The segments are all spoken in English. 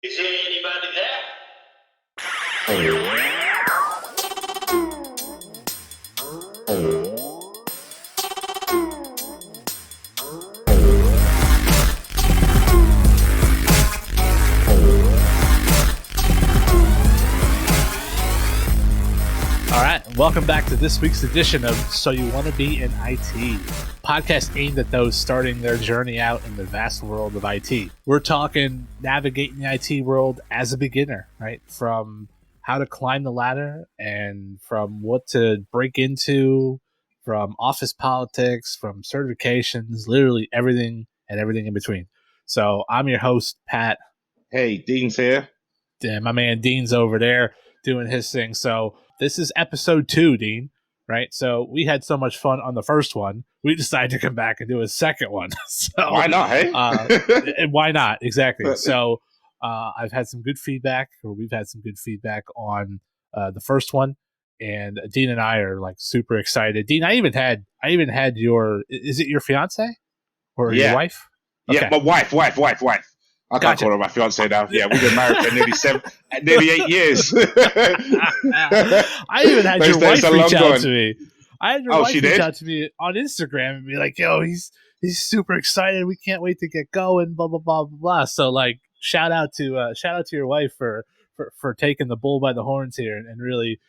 Is there anybody there? All right, welcome back to this week's edition of So You Want to Be in IT, podcast aimed at those starting their journey out in the vast world of IT. We're talking navigating the IT world as a beginner, right? From how to climb the ladder and from what to break into, from office politics, from certifications, literally everything and everything in between. So I'm your host, Pat. Hey, Dean's here. And my man Dean's over there doing his thing. So this is episode 2, Dean, right? So we had so much fun on the first one, we decided to come back and do a second one. So why not, hey? Why not? Exactly. So I've had some good feedback, or we've had some good feedback on the first one, and Dean and I are like super excited. Dean, I even had your, is it your fiance or your wife? Okay. Yeah, my wife. I can't call her my fiance now. Yeah, we've been married for nearly 8 years. I even had your wife reach out to me. I had your wife reach out to me on Instagram and be like, "Yo, he's super excited. We can't wait to get going." Blah blah blah blah blah. So like, shout out to your wife for taking the bull by the horns here and really,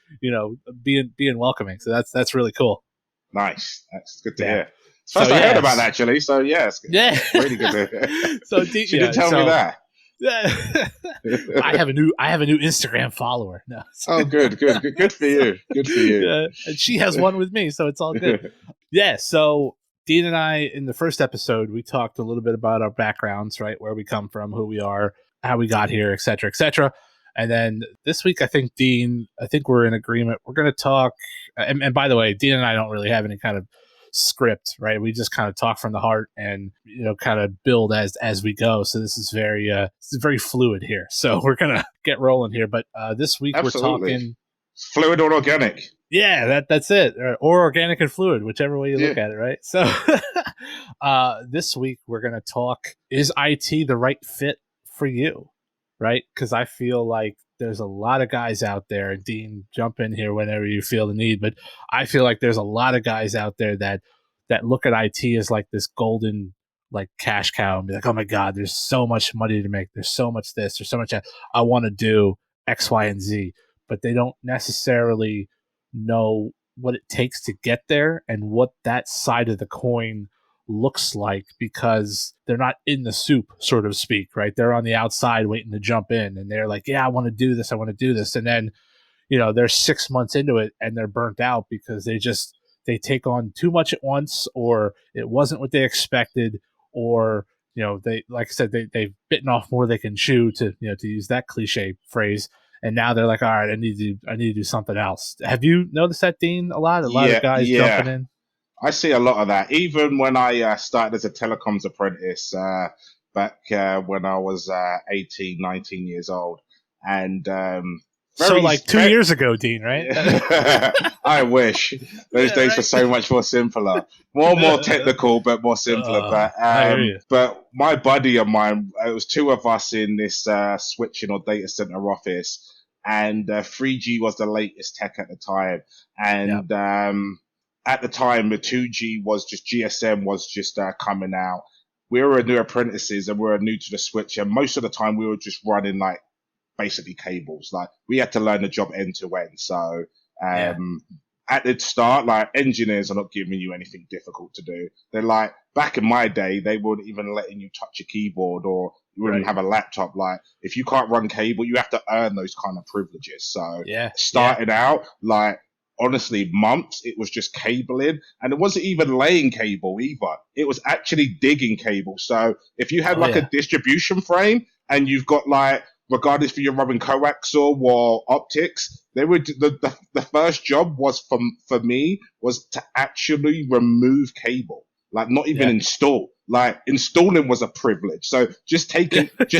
being welcoming. So that's really cool. Nice. That's good to hear. First I heard about that, actually. So yes, really good to hear. So she didn't tell me that. I have a new Instagram follower. No. Oh, good for you. Good for you. Yeah, and she has one with me, so it's all good. Yeah. So Dean and I, in the first episode, we talked a little bit about our backgrounds, right? Where we come from, who we are, how we got here, et cetera, et cetera. And then this week, I think we're in agreement. We're going to talk. And by the way, Dean and I don't really have any kind of script, right? We just kind of talk from the heart and kind of build as we go. So this is very fluid here. So we're gonna get rolling here. But this week we're talking fluid or organic. Yeah, that's it, or organic and fluid, whichever way you look at it, right? So this week we're gonna talk: is IT the right fit for you, right? Because I feel like there's a lot of guys out there, and Dean, jump in here whenever you feel the need, but I feel like there's a lot of guys out there that look at IT as like this golden like cash cow and be like, oh my God, there's so much money to make. There's so much this, there's so much that. I want to do X, Y, and Z, but they don't necessarily know what it takes to get there and what that side of the coin looks like, because they're not in the soup, so to speak, right? They're on the outside waiting to jump in, and they're like, yeah, I want to do this, and then they're 6 months into it and they're burnt out because they take on too much at once, or it wasn't what they expected, or they, like I said, they've bitten off more they can chew, to use that cliche phrase, and now they're like, all right, I need to do something else. Have you noticed that, Dean? A lot of guys jumping in. I see a lot of that. Even when I started as a telecoms apprentice back when I was 18, 19 years old. And so like 2 years ago, Dean, right? I wish. Those days were so much more simpler. More technical, but more simpler. But my buddy of mine, it was two of us in this switching or data center office. And 3G was the latest tech at the time. And at the time, the 2G was just, GSM was just coming out. We were new apprentices and we were new to the switch. And most of the time we were just running like basically cables. Like we had to learn the job end to end. So at the start, like engineers are not giving you anything difficult to do. They're like, back in my day, they weren't even letting you touch a keyboard or you wouldn't have a laptop. Like if you can't run cable, you have to earn those kind of privileges. So starting out, like, honestly, months, it was just cabling, and it wasn't even laying cable either. It was actually digging cable. So if you had a distribution frame and you've got like, regardless if you're running coaxial or optics, they would the first job was for me was to actually remove cable, like not even install. Like installing was a privilege. So just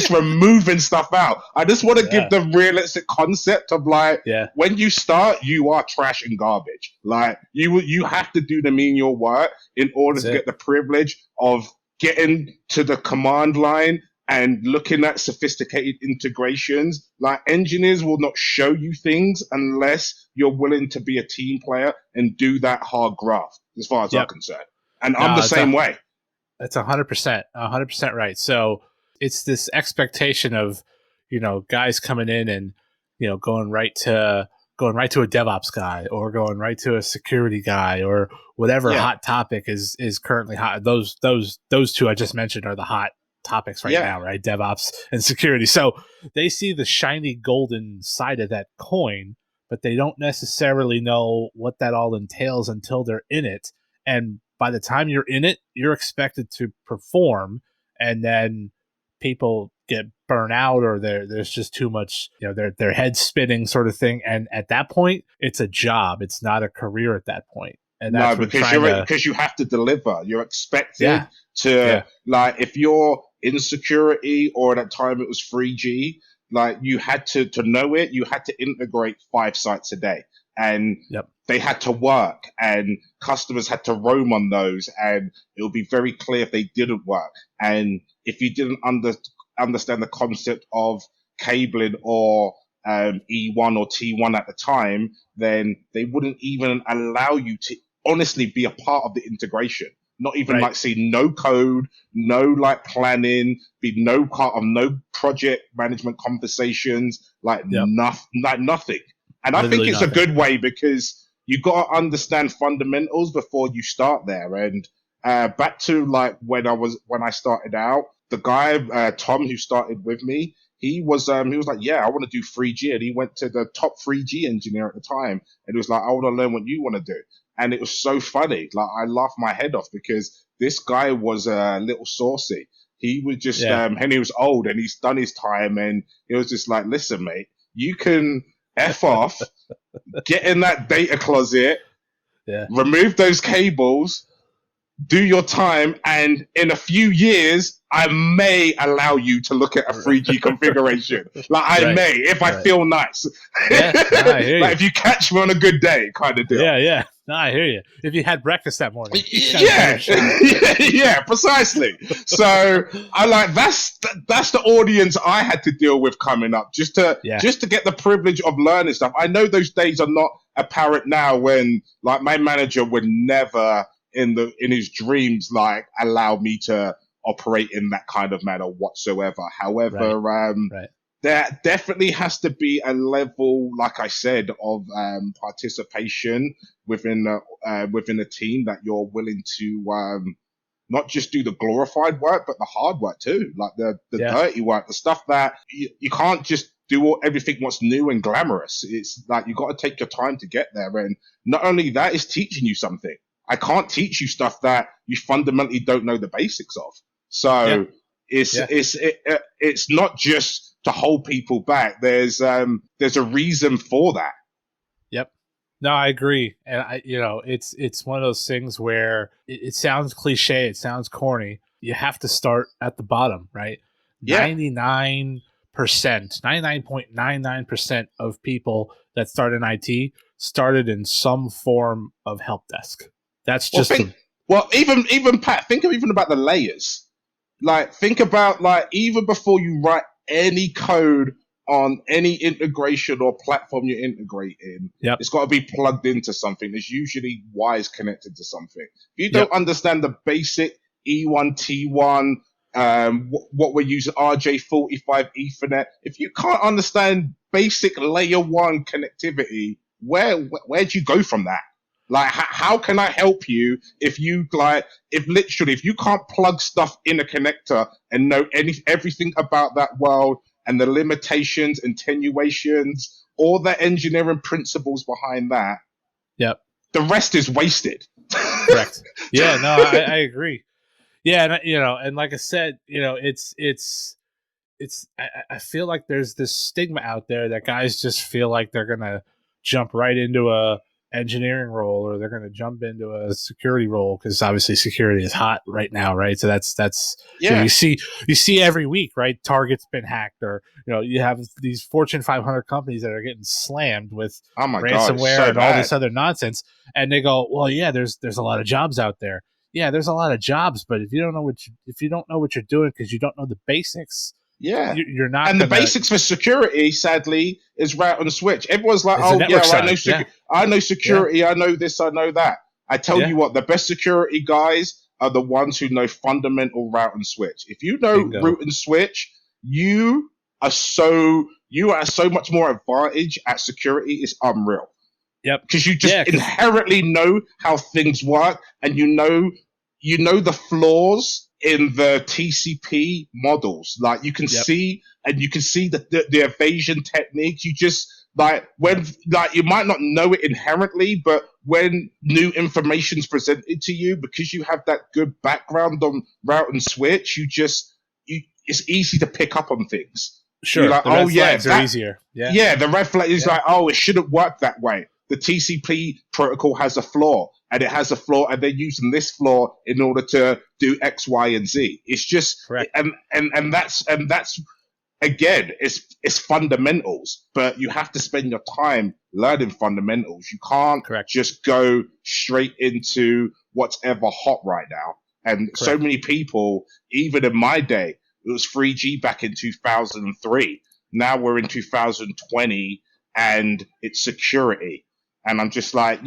removing stuff out. I just want to give the realistic concept of like, when you start, you are trash and garbage. Like you have to do the menial work in order to get the privilege of getting to the command line and looking at sophisticated integrations. Like, engineers will not show you things unless you're willing to be a team player and do that hard graft, as far as I'm concerned. And I'm the same way. That's 100% right. So it's this expectation of, guys coming in and, going right to a DevOps guy, or going right to a security guy, or whatever hot topic is currently hot. Those two I just mentioned are the hot topics right now, right? DevOps and security. So they see the shiny golden side of that coin, but they don't necessarily know what that all entails until they're in it. And by the time you're in it, you're expected to perform, and then people get burnt out, or there's just too much, their head spinning sort of thing. And at that point, it's a job. It's not a career at that point. And that's because you have to deliver. You're expected to, like, if you're in security, or at that time it was 3G, like, you had to know it. You had to integrate 5 sites a day, and they had to work, and customers had to roam on those, and it would be very clear if they didn't work. And if you didn't understand the concept of cabling or E1 or T1 at the time, then they wouldn't even allow you to honestly be a part of the integration. Not even like see no code, no like planning, be no part of no project management conversations, like nothing. And I think it's a good way, because you got to understand fundamentals before you start there. And back to like when I started out, the guy Tom, who started with me, he was like, yeah, I want to do 3G, and he went to the top 3G engineer at the time, and he was like, I want to learn what you want to do. And it was so funny. Like, I laughed my head off, because this guy was a little saucy. He was just, and he was old, and he's done his time, and he was just like, listen, mate, you can F off, get in that data closet, remove those cables, do your time, and in a few years, I may allow you to look at a 3G configuration. Like, I may, if I feel nice. I hear you. Like, if you catch me on a good day, kind of deal. Yeah. No, I hear you. If you had breakfast that morning. Yeah, precisely. So I like that's the audience I had to deal with coming up, just to get the privilege of learning stuff. I know those days are not apparent now, when like my manager would never in his dreams like allow me to operate in that kind of manner whatsoever. However, there definitely has to be a level, like I said, of participation within a team, that you're willing to not just do the glorified work, but the hard work too, like the dirty work, the stuff that you can't just do everything what's new and glamorous. It's like you got to take your time to get there, and not only that, is teaching you something. I can't teach you stuff that you fundamentally don't know the basics of. So it's not just to hold people back. There's a reason for that. Yep. No, I agree. And it's one of those things where it sounds cliche, it sounds corny. You have to start at the bottom, right? Yeah. 99.99% of people that start in IT started in some form of help desk. That's just even Pat, think about the layers. Like, think about, like, even before you write any code on any integration or platform you integrate in, it's got to be plugged into something. There's usually wires connected to something. If you don't understand the basic E1, T1, what we're using, RJ45 Ethernet, if you can't understand basic layer 1 connectivity, where do you go from that? Like, how can I help you if you if you can't plug stuff in a connector and know everything about that world and the limitations, attenuations, all the engineering principles behind that? Yep. The rest is wasted. Correct. Yeah, no, I agree. Yeah, and and like I said, it's I feel like there's this stigma out there that guys just feel like they're gonna jump right into a engineering role, or they're going to jump into a security role, because obviously security is hot right now, right? So that's you see every week, right? Target's been hacked, or you have these Fortune 500 companies that are getting slammed with ransomware and all this other nonsense, and they go, well, yeah, there's a lot of jobs out there. there's a lot of jobs, but if you don't know what you're doing because you don't know the basics, you're not. And the basics for security, sadly, is route and switch. Everyone's like, I know security, I know this, I know that. I tell you what, the best security guys are the ones who know fundamental route and switch. If you know route and switch, you are so much more advantage at security. It's unreal. Yep. Because you just inherently know how things work, and you know the flaws in the TCP models. Like you can see, and you can see the evasion techniques. You just you might not know it inherently, but when new information is presented to you, because you have that good background on route and switch, it's easy to pick up on things. Sure. You're like, the red flags are easier. Yeah. The red flag is like, it shouldn't work that way. The TCP protocol has a flaw, and it has a flaw, and they're using this flaw in order to do X, Y, and Z. It's just correct. And that's again, it's fundamentals, but you have to spend your time learning fundamentals. You can't just go straight into what's ever hot right now. And so many people, even in my day, it was 3G back in 2003. Now we're in 2020, and it's security. And I'm just like,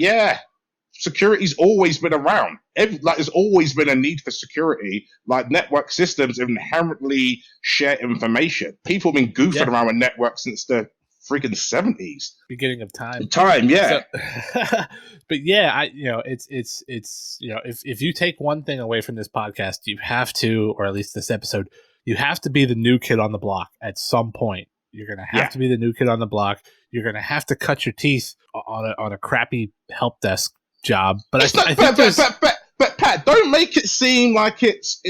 security's always been around. There's always been a need for security. Like, network systems inherently share information. People have been goofing around with networks since the freaking 70s. Beginning of time. Yeah. So, but it's if you take one thing away from this podcast, you have to, or at least this episode, you have to be the new kid on the block at some point. You're going to have to be the new kid on the block. You're going to have to cut your teeth on a crappy help desk job. But but Pat, don't make it seem like it's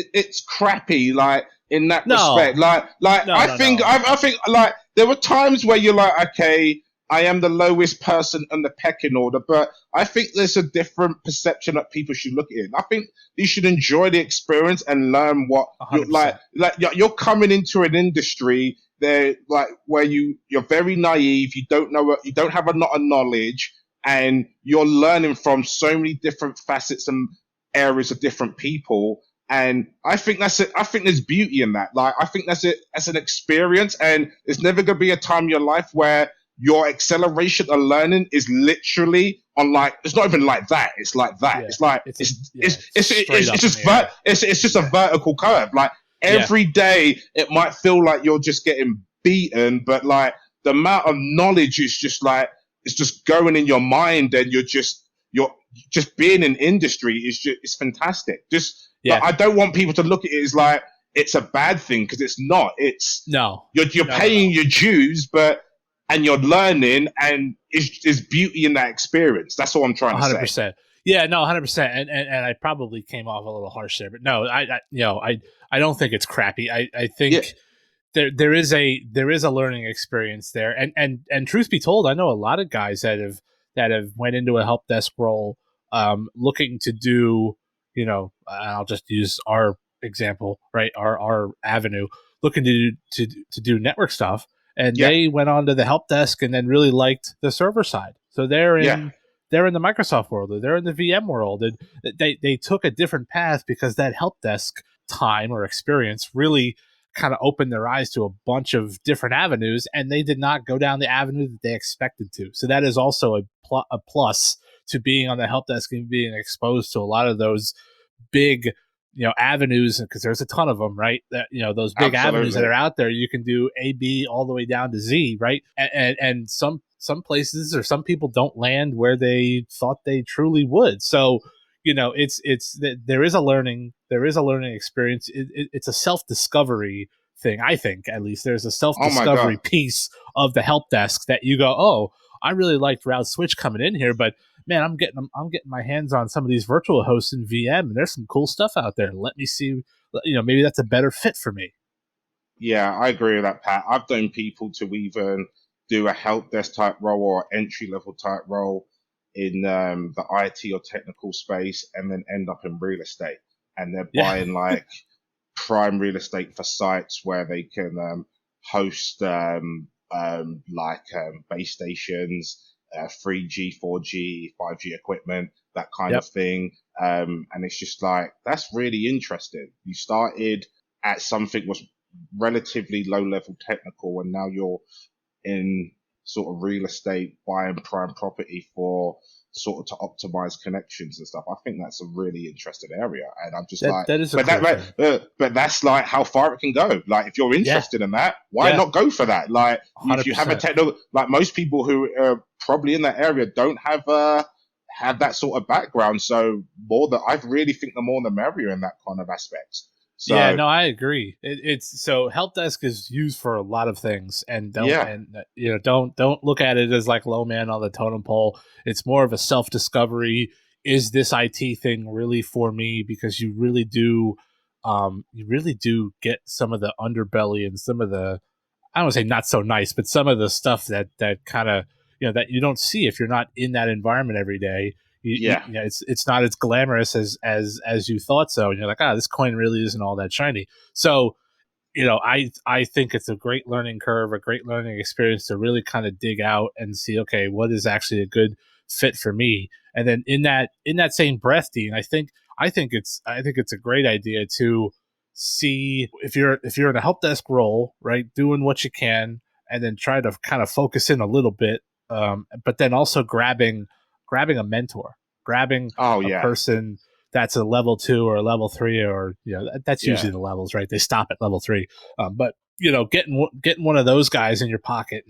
crappy. Like, in that respect, I think like there were times where you're like, okay, I am the lowest person in the pecking order, but I think there's a different perception that people should look at it. I think you should enjoy the experience and learn what you're coming into an industry there, like, where you're very naive, you don't have a lot of knowledge, and you're learning from so many different facets and areas of different people. And I think that's it. I think there's beauty in that. Like, I think that's it as an experience, and there's never going to be a time in your life where your acceleration of learning is literally on, like, it's not even like that. It's like that. Yeah. It's like it's just a vertical curve. Like, every day it might feel like you're just getting beaten, but like the amount of knowledge is just like, it's just going in your mind, and you're just being in industry it's fantastic. Like, I don't want people to look at it as like it's a bad thing, because it's not. It's you're paying your dues, and you're learning, and is beauty in that experience. That's all I'm trying to say. 100%. Yeah, no, 100%. And I probably came off a little harsh there, but no, I don't think it's crappy. I think there is a learning experience there, and truth be told, I know a lot of guys that have went into a help desk role, looking to do, I'll just use our example, right? Our avenue, looking to do network stuff, and they went on to the help desk and then really liked the server side. So they're in the Microsoft world, or they're in the VM world, and they took a different path because that help desk time or experience really kind of opened their eyes to a bunch of different avenues, and they did not go down the avenue that they expected to. So that is also a plus to being on the help desk and being exposed to a lot of those big, avenues, because there's a ton of them, right? That, those big avenues that are out there, you can do A, B, all the way down to Z, right? And some places, or some people don't land where they thought they truly would. So, there is a learning experience. It's a self-discovery thing. I think, at least, there's a self-discovery piece of the help desk that you go, oh, I really liked route switch coming in here, but man, I'm getting my hands on some of these virtual hosts in VM, and there's some cool stuff out there. Let me see, maybe that's a better fit for me. Yeah, I agree with that, Pat. I've known people to even do a help desk type role or entry level type role in the IT or technical space, and then end up in real estate, and they're buying like prime real estate for sites where they can host base stations, 3G, 4G, 5G equipment, that kind of thing. And it's just like, that's really interesting. You started at something was relatively low level technical, and now you're in sort of real estate, buying prime property for sort of to optimize connections and stuff. I think that's a really interesting area, and I'm just that is a cool thing. But that's like how far it can go. Like, if you're interested in that, why not go for that? Like, 100%. If you have a technical, like most people who are probably in that area don't have that sort of background. So I really think the more the merrier in that kind of aspects. So, yeah, no, I agree. It's so help desk is used for a lot of things, and don't look at it as like low man on the totem pole. It's more of a self discovery. Is this IT thing really for me? Because you really do get some of the underbelly and some of the, I don't want to say not so nice, but some of the stuff that kind of, that you don't see if you're not in that environment every day. It's not as glamorous as you thought so, and you're like, this coin really isn't all that shiny. So, I think it's a great learning curve, a great learning experience to really kind of dig out and see, okay, what is actually a good fit for me. And then in that same breath, Dean, I think it's a great idea to see if you're in a help desk role, right, doing what you can, and then try to kind of focus in a little bit, but then also grabbing a mentor, grabbing a person that's a level 2 or a level 3, or that's usually the levels, right? They stop at level 3, but getting one of those guys in your pocket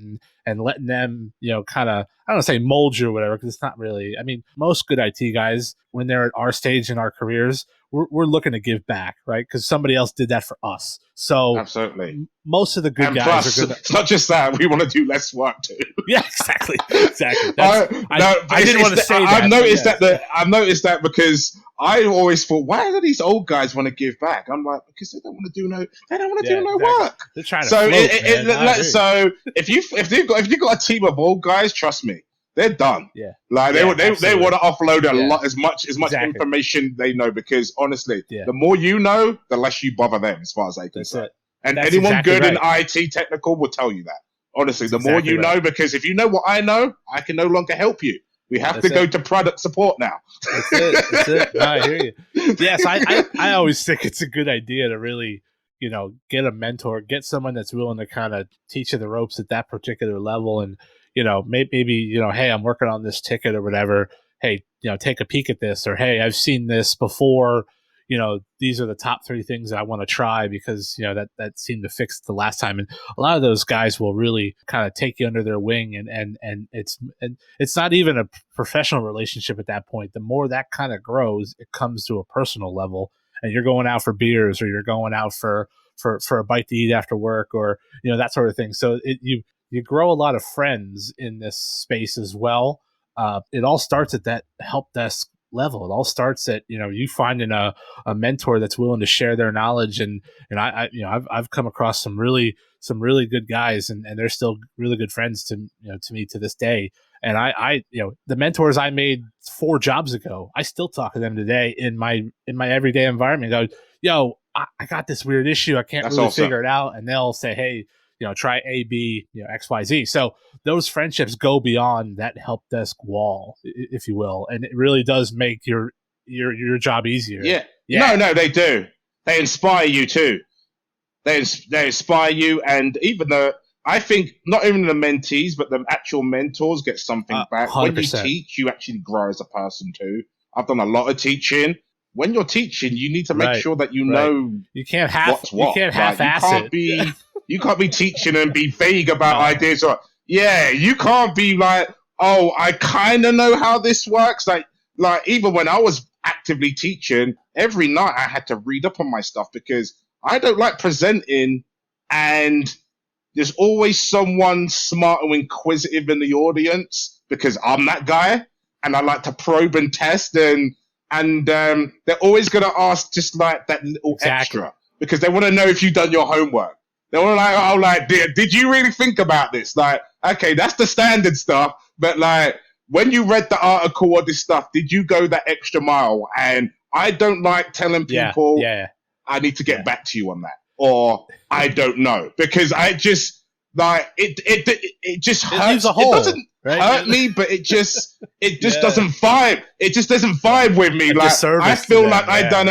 and letting them kind of, I don't want to say mold you or whatever, because it's not really. I mean, most good IT guys, when they're at our stage in our careers, we're looking to give back, right? Because somebody else did that for us. So absolutely, most of the good guys plus, are good. It's not just that, we want to do less work too. Yeah, exactly. I didn't want to say that. I've noticed that because I always thought, why do these old guys want to give back? I'm like, because they don't want to do no work. They're trying to float, so if you've got a team of old guys, trust me, they're done. Yeah. Like they want to offload a lot, as much information they know, because honestly, the more you know, the less you bother them, as far as they can say. And that's anyone good in IT technical will tell you that. Honestly, the more you know, because if you know what I know, I can no longer help you. We have to go to product support now. That's it. No, I hear you. Yes, I always think it's a good idea to really, get a mentor, get someone that's willing to kind of teach you the ropes at that particular level. And, maybe, hey, I'm working on this ticket or whatever. Hey, take a peek at this, or, hey, I've seen this before. These are the top 3 things that I want to try because, that seemed to fix the last time. And a lot of those guys will really kind of take you under their wing, and it's not even a professional relationship at that point. The more that kind of grows, it comes to a personal level, and you're going out for beers, or you're going out for a bite to eat after work, or, that sort of thing. So you grow a lot of friends in this space as well. It all starts at that help desk level. It all starts at you finding a mentor that's willing to share their knowledge, and I've come across some really good guys, and they're still really good friends to me to this day. And I the mentors I made 4 jobs ago, I still talk to them today in my everyday environment. Go, I got this weird issue, I can't really figure it out, and they'll say, hey, try A, B, X, Y, Z. So those friendships go beyond that help desk wall, if you will, and it really does make your job easier. Yeah. No, they do. They inspire you too. They inspire you, and even I think not even the mentees, but the actual mentors get something back. 100%. When you teach, you actually grow as a person too. I've done a lot of teaching. When you're teaching, you need to make sure that you know you can't half-ass it. You can't be teaching and be vague about ideas. Or you can't be like, oh, I kind of know how this works. Like even when I was actively teaching, every night I had to read up on my stuff because I don't like presenting, and there's always someone smart and inquisitive in the audience because I'm that guy, and I like to probe and test, and they're always going to ask just like that little extra because they want to know if you've done your homework. They were like, did you really think about this? Like, okay, that's the standard stuff. But like, when you read the article or this stuff, did you go that extra mile? And I don't like telling people, I need to get back to you on that, or I don't know, because I just like it just hurts. Leaves a hole. right? hurt me, but it just doesn't vibe. It just doesn't vibe with me. Like I feel like I've done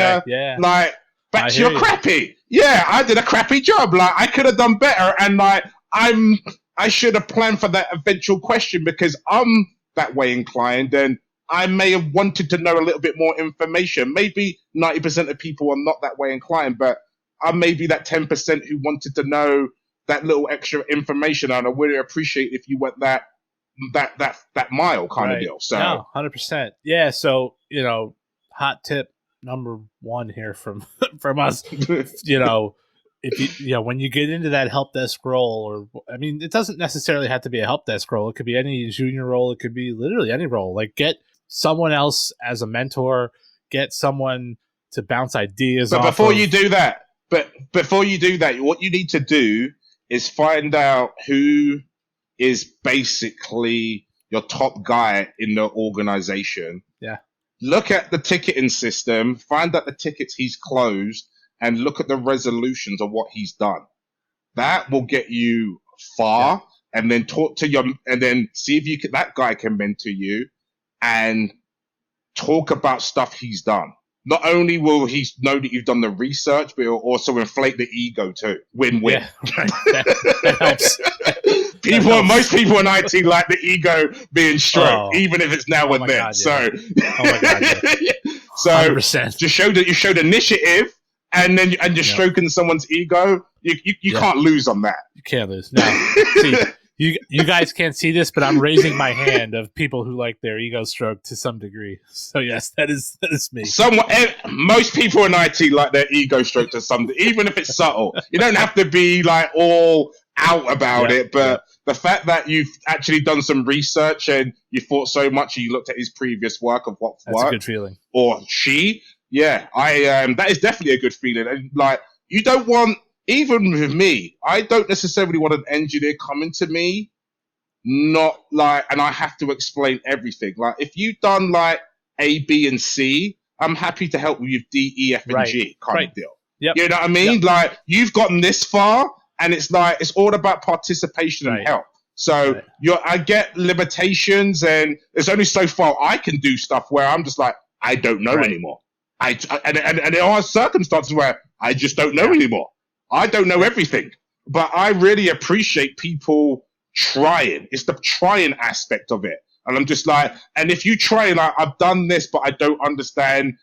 but you're crappy. Yeah, I did a crappy job. Like I could have done better, and like I should have planned for that eventual question because I'm that way inclined, and I may have wanted to know a little bit more information. Maybe 90% of people are not that way inclined, but I'm maybe that 10% who wanted to know that little extra information, and I would really appreciate if you went that mile kind of deal. So no, 100%. Yeah. So, hot tip number one here from us, if you when you get into that help desk role, or I mean, it doesn't necessarily have to be a help desk role. It could be any junior role. It could be literally any role. Like get someone else as a mentor, get someone to bounce ideas off. But before you do that, what you need to do is find out who is basically your top guy in the organization. Yeah. Look at the ticketing system, find out the tickets he's closed, and look at the resolutions of what he's done. That will get you far. Yeah. And then and then see if that guy can mentor you and talk about stuff he's done. Not only will he know that you've done the research, but he'll also inflate the ego too. Win-win. Yeah, right. that helps. Most people in IT like the ego being stroked, even if it's now and then. God, yeah. So 100%. Just show that you showed initiative, and you're stroking someone's ego. You can't lose on that. You can't lose. No. See, you guys can't see this, but I'm raising my hand of people who like their ego stroked to some degree. So yes, that is me. Most people in IT like their ego stroked to some, even if it's subtle. You don't have to be like all out about it, but the fact that you've actually done some research and you thought so much, and you looked at his previous work of what's worked. That's a good feeling. Or she, that is definitely a good feeling. And like, you don't want, even with me, I don't necessarily want an engineer coming to me, not like, and I have to explain everything. Like, if you've done like A, B, and C, I'm happy to help you with D, E, F, and G kind of deal. Yep. You know what I mean? Yep. Like, you've gotten this far, and it's like, it's all about participation and help. So I get limitations, and there's only so far I can do stuff where I'm just like, I don't know anymore. And there are circumstances where I just don't know anymore. I don't know everything, but I really appreciate people trying. It's the trying aspect of it. And I'm just like, and if you try, like, I've done this, but I don't understand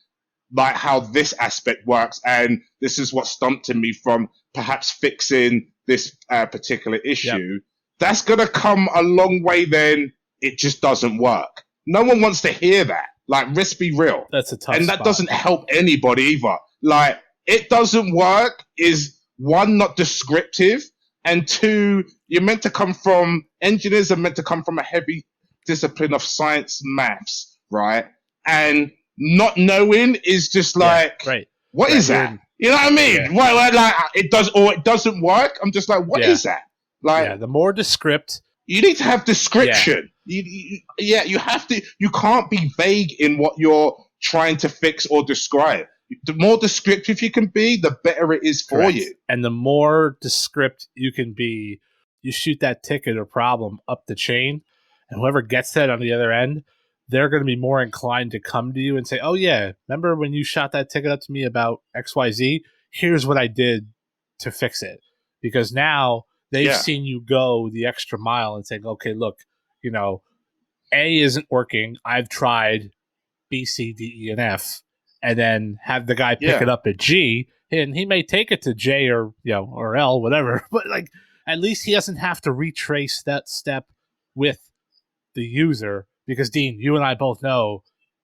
like how this aspect works, and this is what stumped me from perhaps fixing this particular issue, that's going to come a long way then it just doesn't work. No one wants to hear that. Like, let's be real. That's a tough And that spot. Doesn't help anybody either. Like, it doesn't work is, one, not descriptive, and two, engineers are meant to come from a heavy discipline of science, maths, right? And not knowing is just like, what is that? You know what I mean? Yeah. Well, like, it doesn't work. I'm just like, what is that? Like, the more descript, you need to have description. You have to. You can't be vague in what you're trying to fix or describe. The more descriptive you can be, the better it is for you. And the more descriptive you can be, you shoot that ticket or problem up the chain, and whoever gets that on the other end, they're going to be more inclined to come to you and say, oh yeah, remember when you shot that ticket up to me about XYZ? Here's what I did to fix it. Because now they've seen you go the extra mile and saying, okay, look, A isn't working. I've tried B, C, D, E, and F. And then have the guy pick it up at G, and he may take it to J or L, whatever. But like, at least he doesn't have to retrace that step with the user, because Dean, you and I both know,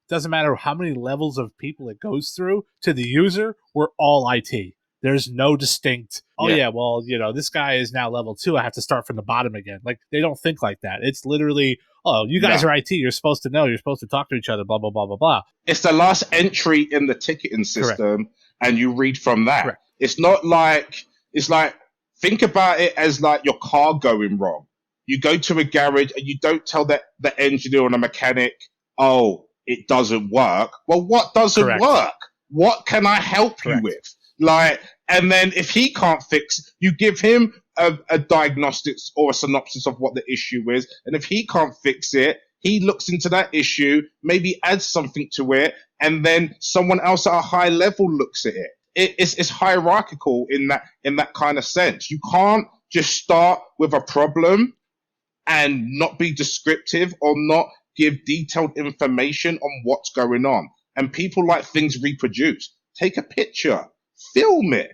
it doesn't matter how many levels of people it goes through, to the user, we're all IT. There's no distinct, this guy is now level 2. I have to start from the bottom again. Like, they don't think like that. It's literally, you guys are IT. You're supposed to know. You're supposed to talk to each other, blah, blah, blah, blah, blah. It's the last entry in the ticketing system, and you read from that. Correct. It's not like, it's like, think about it as like your car going wrong. You go to a garage and you don't tell the engineer or the mechanic, oh, it doesn't work. Well, what doesn't work? What can I help you with? Like, And then if he can't fix, you give him a diagnostics or a synopsis of what the issue is. And if he can't fix it, he looks into that issue, maybe adds something to it, and then someone else at a high level looks at it. It's hierarchical in that kind of sense. You can't just start with a problem and not be descriptive or not give detailed information on what's going on. And people like things reproduced. Take a picture, film it,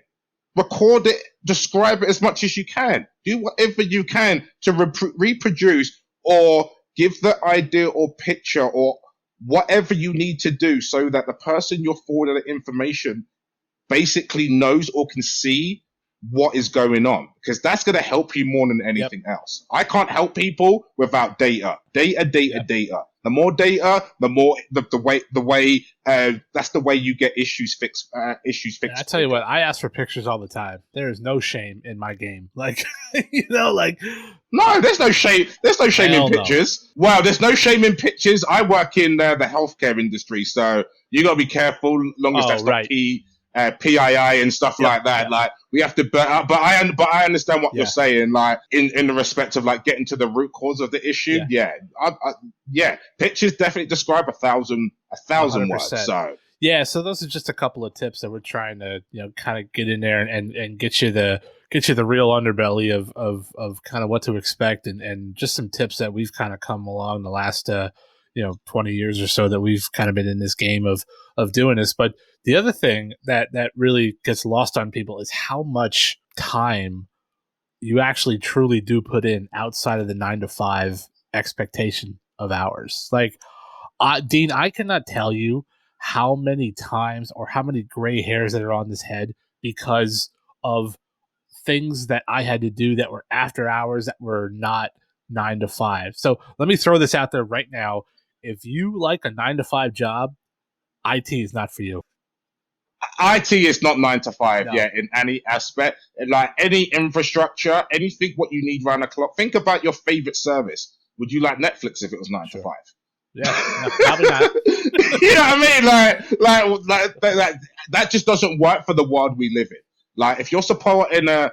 record it, describe it as much as you can. Do whatever you can to reproduce or give the idea or picture or whatever you need to do so that the person you're forwarding the information basically knows or can see what is going on, because that's going to help you more than anything else. I can't help people without data. Data. The more data, the more the way that's the way you get issues fixed. I tell you what, I ask for pictures all the time. There is no shame in my game. Like, you know, like, no, there's no shame. There's no shame in pictures. No. Wow, there's no shame in pictures. I work in the healthcare industry, so you got to be careful. Long as that's not PII and stuff like that. Like, we have to, but I understand what you're saying. Like, in the respect of like getting to the root cause of the issue. Yeah, pictures definitely describe 1,000 words. So yeah, so those are just a couple of tips that we're trying to, you know, kind of get in there and get you the real underbelly of kind of what to expect and just some tips that we've kind of come along the last 20 years or so that we've kind of been in this game of doing this. But the other thing that really gets lost on people is how much time you actually truly do put in outside of the 9 to 5 expectation of hours. Like, Dean, I cannot tell you how many times or how many gray hairs that are on this head because of things that I had to do that were after hours that were not 9 to 5. So let me throw this out there right now. If you like a 9 to 5 job, IT is not for you. IT is not 9 to 5, in any aspect. Like any infrastructure, anything what you need round the clock. Think about your favorite service. Would you like Netflix if it was 9 to 5? Yeah, no, probably not. You know what I mean? Like that just doesn't work for the world we live in. Like, if you're supporting an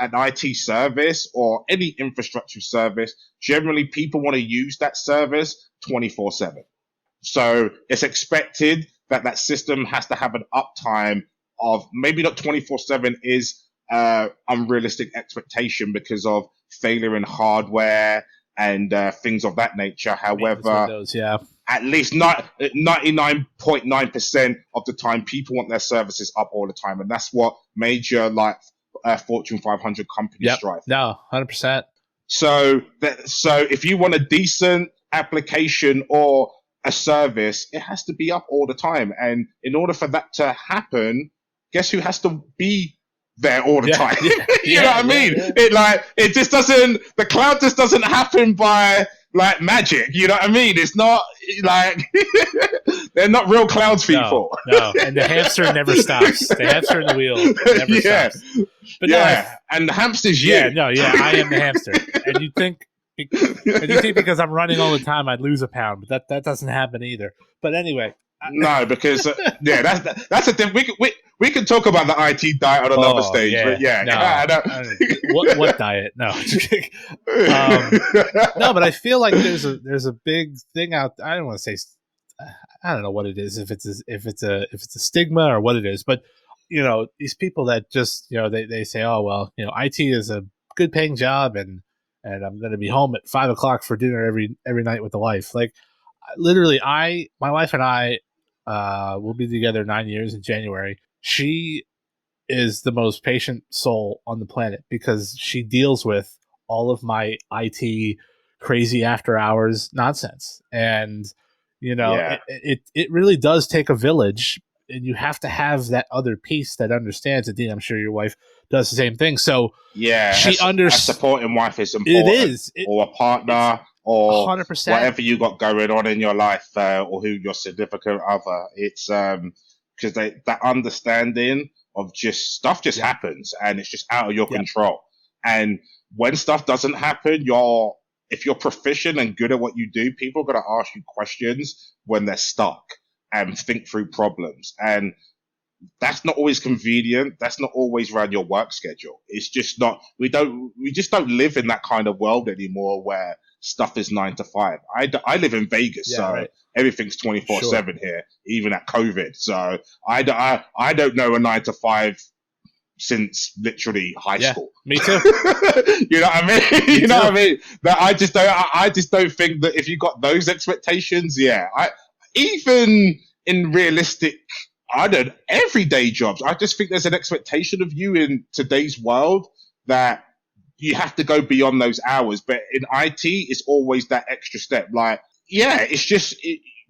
IT service or any infrastructure service, generally people want to use that service 24/7. So it's expected that system has to have an uptime of maybe not 24/7 is unrealistic expectation because of failure in hardware and things of that nature. However, Windows, at least 99.9% of the time, people want their services up all the time, and that's what major Fortune 500 companies strive. No, 100%. So if you want a decent application or a service, it has to be up all the time, and in order for that to happen, guess who has to be there all the time? You know what I mean? It just doesn't. The cloud just doesn't happen by like magic. You know what I mean? It's not like they're not real clouds people. No, and the hamster never stops. The hamster in the wheel never stops. But and the hamster's you. I am the hamster. And you think because I'm running all the time I'd lose a pound, but that doesn't happen either. But anyway. No, because that's a thing. We can talk about the IT diet on another stage, but what diet? No, no, but I feel like there's a big thing out. I don't want to say, I don't know what it is. If it's a stigma or what it is, but you know, these people that just, you know, they say, oh well, you know, IT is a good paying job and I'm going to be home at 5 o'clock for dinner every night with the wife. Like, literally, my wife and I will be together 9 years in January. She is the most patient soul on the planet because she deals with all of my IT crazy after hours nonsense. And, you know, it really does take a village, and you have to have that other piece that understands it. I'm sure your wife does the same thing. So she a supporting wife is important. It is. Or a partner. Or 100%. Whatever you got going on in your life, or who your significant other. It's because that understanding of just stuff just happens, and it's just out of your control. And when stuff doesn't happen, if you're proficient and good at what you do, people are going to ask you questions when they're stuck and think through problems. And that's not always convenient. That's not always around your work schedule. It's just not, we just don't live in that kind of world anymore where stuff is 9 to 5. I live in Vegas, everything's 24/7 here, even at COVID. So I don't know a 9 to 5 since literally high school. Me too. You know what I mean? You know what I mean? That I just don't think that if you got those expectations, even in realistic, everyday jobs, I just think there's an expectation of you in today's world that you have to go beyond those hours. But in IT, it's always that extra step. Like, it's just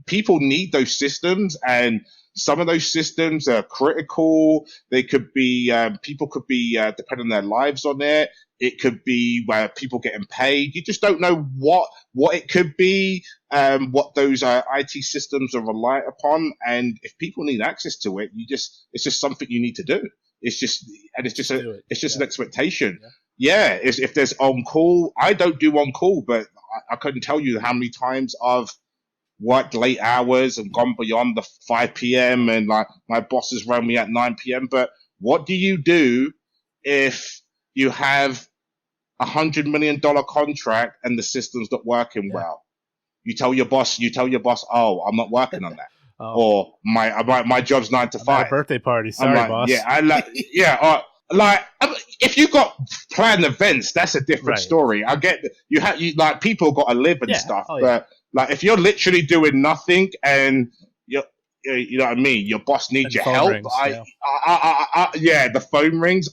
people need those systems, and some of those systems are critical. They could be, people could be depending on their lives on it. It could be where people getting paid. You just don't know what it could be, what those IT systems are reliant upon. And if people need access to it, it's just something you need to do. It's just an expectation. If there's on call, I don't do on call, but I couldn't tell you how many times I've worked late hours and gone beyond the 5 p.m. and like my bosses run me at 9 p.m. But what do you do if you have $100 million contract and the system's not working well? You tell your boss, oh, I'm not working on that. Or my job's 9 to 5. My birthday party. Sorry, boss. If you got planned events, that's a different story. I get you like people got to live and stuff, but like if you're literally doing nothing and you know what I mean, your boss needs your help. Rings, the phone rings.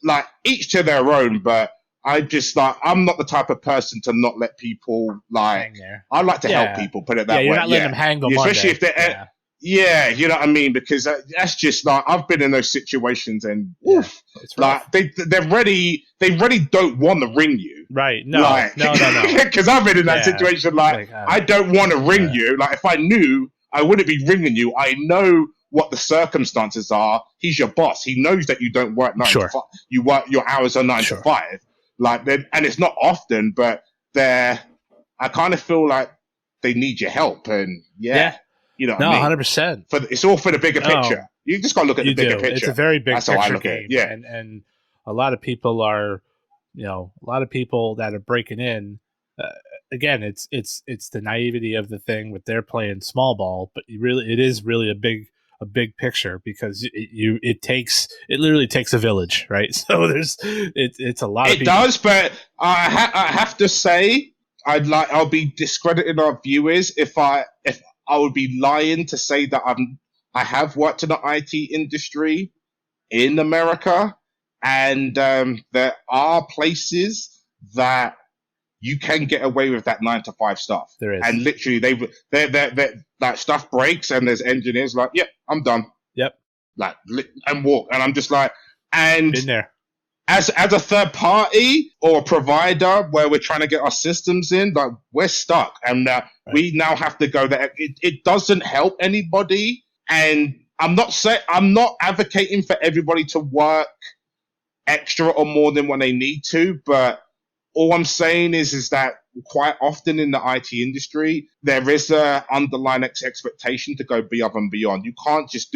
Like each to their own, but I just like I'm not the type of person to not let people like. I like to help people. Put it that way. You're not letting them hang on especially Monday. if they're. Yeah, you know what I mean, because that's just like I've been in those situations, and like they really don't want to ring you, right? No, no, because I've been in that situation. Like I don't want to ring you. Like if I knew, I wouldn't be ringing you. I know what the circumstances are. He's your boss. He knows that you don't work 9 to 5. You work your hours are 9 to 5. Like then, and it's not often, but I kind of feel like they need your help, and you know what I mean? 100%. It's all for the bigger picture. You just got to look at the bigger picture. It's a very big That's picture how I look game. at it. Yeah. And a lot of people are, a lot of people that are breaking in, again, it's the naivety of the thing with they're playing small ball, but it is really a big picture because it literally takes a village, right? So it's a lot of people. It does, but I have to say, I'll be discrediting our viewers if I would be lying to say that I have worked in the IT industry in America, and there are places that you can get away with that 9 to 5 stuff. There is, and literally that stuff breaks, and there's engineers like, "Yep, I'm done." Yep, like and walk, and I'm just like, and been there. As a third party or a provider where we're trying to get our systems in, like we're stuck, and we now have to go there. It doesn't help anybody, and I'm not advocating for everybody to work extra or more than when they need to, but all I'm saying is that quite often in the IT industry there is a underlying expectation to go above and beyond. You can't just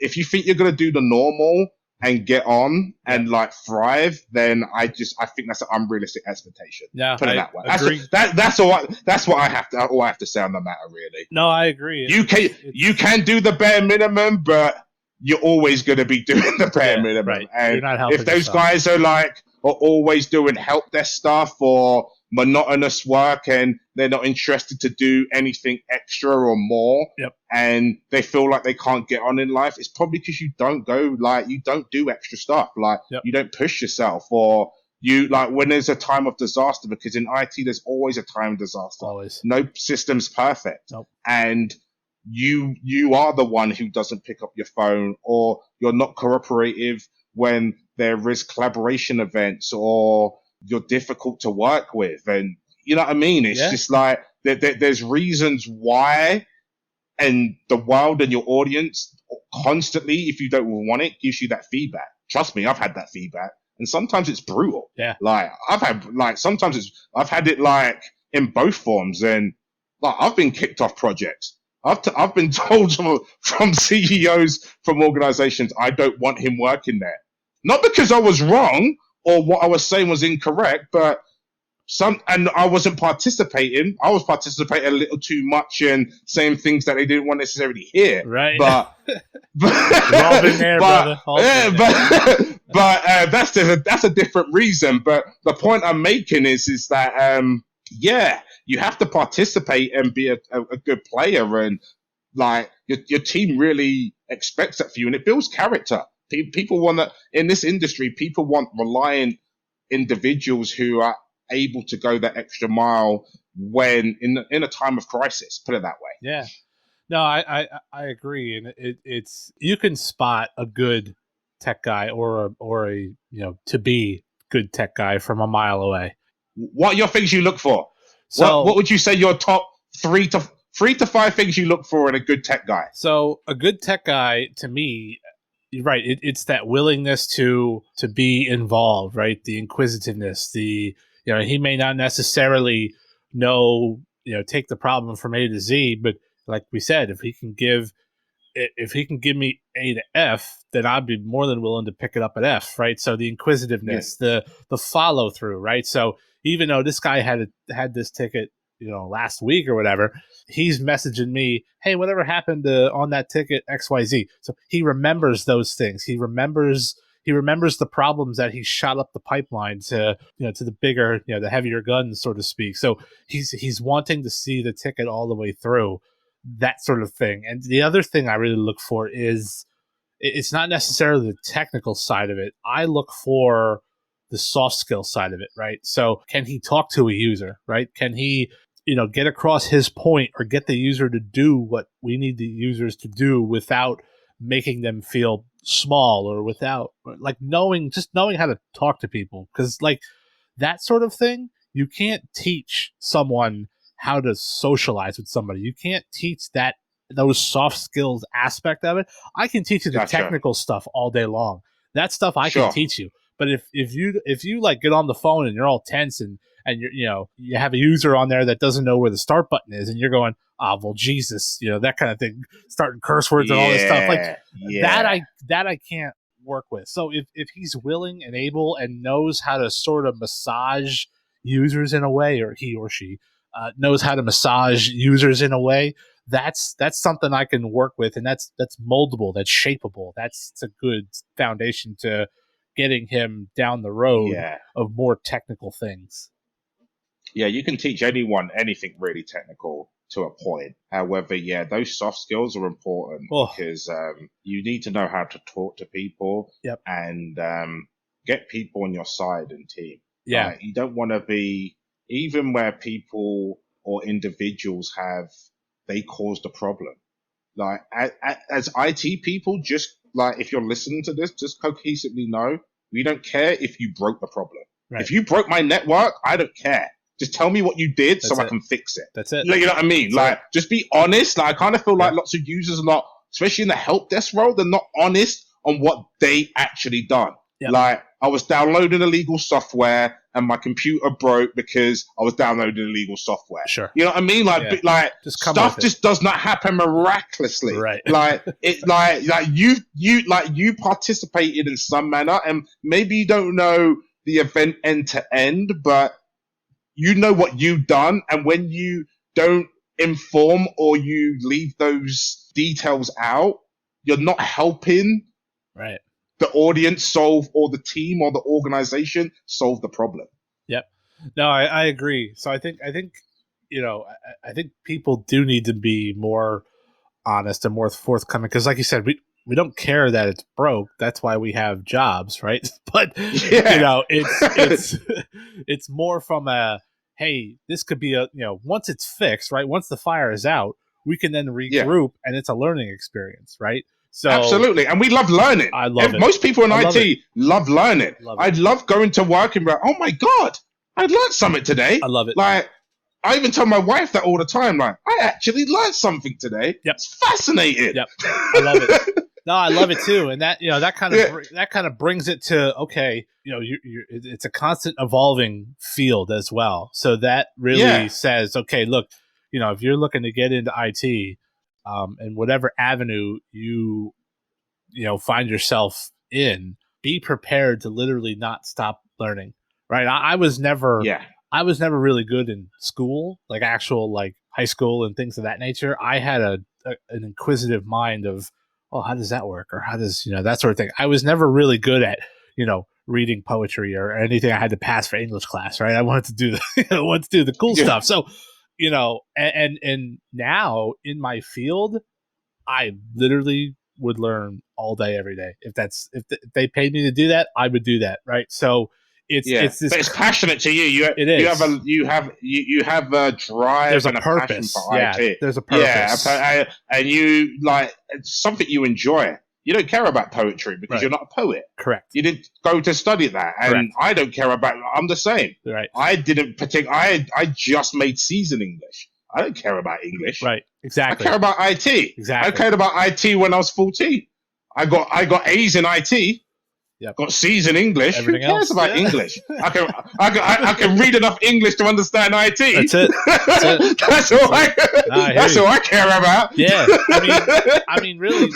if you think you're going to do the normal and get on and like thrive, then I think that's an unrealistic expectation. Yeah, put it that way. Agree. That's what I have to say on the matter. Really, no, I agree. You can do the bare minimum, but you're always going to be doing the bare minimum. Right. And you're not helping if those yourself. guys are always doing help desk stuff or monotonous work, and they're not interested to do anything extra or more, and they feel like they can't get on in life, it's probably because you don't do extra stuff, you don't push yourself, or you when there's a time of disaster, because in IT there's always a time of disaster. Always. No system's perfect. Nope. And you are the one who doesn't pick up your phone, or you're not cooperative when there is collaboration events, or you're difficult to work with, and you know what I mean? It's just like there's reasons why, and the world and your audience constantly, if you don't want it, gives you that feedback. Trust me, I've had that feedback, and sometimes it's brutal. Yeah. Like I've had it like in both forms, and like I've been kicked off projects. I've been told from CEOs from organizations I don't want him working there. Not because I was wrong or what I was saying was incorrect, but and I wasn't participating. I was participating a little too much and saying things that they didn't want necessarily hear. Right. But we've all been there, brother. That's a different reason. But the point I'm making is that you have to participate and be a good player, and like your team really expects that for you, and it builds character. People want to, in this industry, people want reliant individuals who are able to go that extra mile when in a time of crisis. Put it that way. Yeah. No, I agree, and it's you can spot a good tech guy or a to be good tech guy from a mile away. What are your things you look for? So what would you say your top 3 to 5 things you look for in a good tech guy? So a good tech guy, to me, you're right. It's that willingness to be involved, right? The inquisitiveness, he may not necessarily know, take the problem from A to Z, but like we said, if he can give me A to F, then I'd be more than willing to pick it up at F, right? So the inquisitiveness, the follow through, right? So even though this guy had this ticket, last week or whatever, he's messaging me, hey, whatever happened on that ticket XYZ. So he remembers those things. He remembers the problems that he shot up the pipeline to the bigger, the heavier guns, so to speak. So he's wanting to see the ticket all the way through, that sort of thing. And the other thing I really look for is, it's not necessarily the technical side of it. I look for the soft skill side of it, right? So can he talk to a user, right? Can he, get across his point or get the user to do what we need the users to do without making them feel small, or without knowing how to talk to people? Because that sort of thing, you can't teach someone how to socialize with somebody. You can't teach those soft skills aspect of it. I can teach you the technical stuff all day long. That stuff I can teach you. But if you get on the phone and you're all tense and you have a user on there that doesn't know where the start button is, and you're going, well, Jesus, that kind of thing, starting curse words and all this stuff that I can't work with. So if he's willing and able and knows how to sort of massage users in a way, or he or she knows how to massage users in a way, that's something I can work with, and that's moldable, that's shapeable. That's a good foundation to getting him down the road of more technical things. Yeah, you can teach anyone anything really technical to a point. However, those soft skills are important because you need to know how to talk to people and get people on your side and team. Yeah. You don't want to be, even where people or individuals they caused a problem. Like, as IT people, just if you're listening to this, just cohesively know, we don't care if you broke the problem. Right. If you broke my network, I don't care. Just tell me what you did so I can fix it. That's it. You know what I mean? Just be honest. I kind of feel like lots of users are not, especially in the help desk role, they're not honest on what they actually done. Yep. I was downloading illegal software and my computer broke because I was downloading illegal software. Sure. You know what I mean? Stuff just does not happen miraculously. Right. You participated in some manner, and maybe you don't know the event end to end, but you know what you've done. And when you don't inform or you leave those details out, you're not helping the audience solve, or the team or the organization solve the problem. Yep. No, I agree. So I think I think people do need to be more honest and more forthcoming, because like you said, we don't care that it's broke. That's why we have jobs, right? But it's more from a, hey, this could be once it's fixed, right? Once the fire is out, we can then regroup, and it's a learning experience, right? So absolutely, and we love learning. I love it. Most people in IT love learning. I love going to work and be like, oh my God, I learned something today. I love it. I even tell my wife that all the time. I actually learned something today. Yep. It's fascinating. Yep. I love it. No, I love it too, and that that kind of brings it to, okay, it's a constant evolving field as well. So that really says, okay, look, if you're looking to get into IT, and whatever avenue you find yourself in, be prepared to literally not stop learning. Right? I was never really good in school, like actual like high school and things of that nature. I had an inquisitive mind of, oh, how does that work, or how does that sort of thing. I was never really good at reading poetry or anything I had to pass for English class. Right? I wanted to do the cool stuff. So and now in my field, I literally would learn all day, every day. If they paid me to do that, I would do that. Right? So it's this, but it's passionate to you. It is. You have a drive. There's and a purpose. For IT. There's a purpose. And you it's something you enjoy. You don't care about poetry because you're not a poet. Correct. You didn't go to study that, and Correct. I don't care about. I'm the same. Right. I didn't I just made seasoned English. I don't care about English. Right. Exactly. I care about IT. Exactly. I cared about IT when I was 14. I got A's in IT. Yep. Got C's in English. Everything Who cares else? about English? I can read enough English to understand IT. That's it. That's all I care about. Yeah. I mean, really.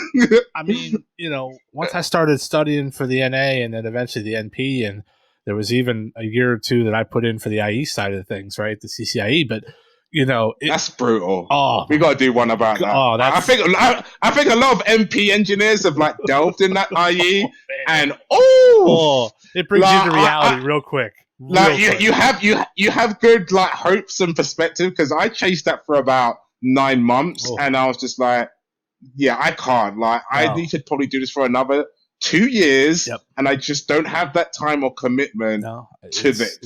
Once I started studying for the NA and then eventually the NP, and there was even a year or two that I put in for the IE side of things, right, the CCIE, but. That's brutal. Oh, we got to do one about that. Oh, I think a lot of MP engineers have delved in that IE, and it brings you to reality real quick. You have good hopes and perspective, because I chased that for about 9 months, and I was just like, I can't. I need to probably do this for another 2 years, and I just don't have that time or commitment to this.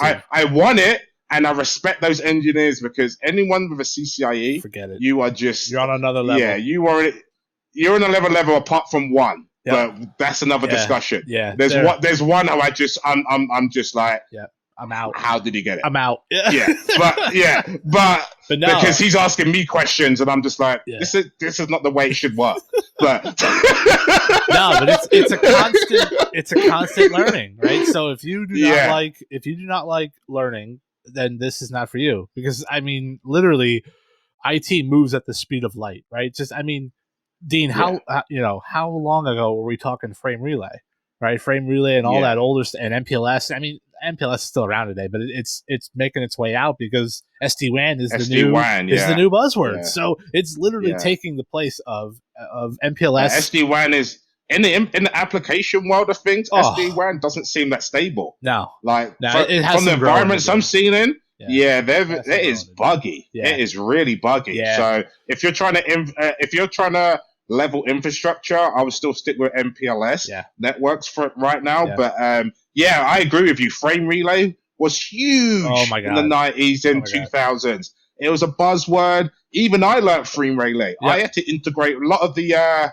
I want it. And I respect those engineers, because anyone with a CCIE, forget it. You're on another level. Yeah, you're on a level apart from one. Yep. But that's another discussion. Yeah. There's one how I'm just like, I'm out. How did he get it? I'm out. But no. Because he's asking me questions, and I'm just like, this is not the way it should work. But no, but it's a constant learning, right? So if you do not like learning, then this is not for you, because literally IT moves at the speed of light, right? Dean, how long ago were we talking frame relay, right? Frame relay and all that older and MPLS. MPLS is still around today, but it's making its way out because SD-WAN is the new buzzword. Yeah. So it's literally taking the place of MPLS. SD-WAN is in the application world of things. SD-WAN doesn't seem that stable. No, it has from the environments I'm seeing in. It is buggy. Yeah. It is really buggy. Yeah. So if you're trying to level infrastructure, I would still stick with MPLS networks for right now. Yeah. But I agree with you. Frame relay was huge in the 90s and 2000s. It was a buzzword. Even I learned frame relay. I had to integrate a lot of the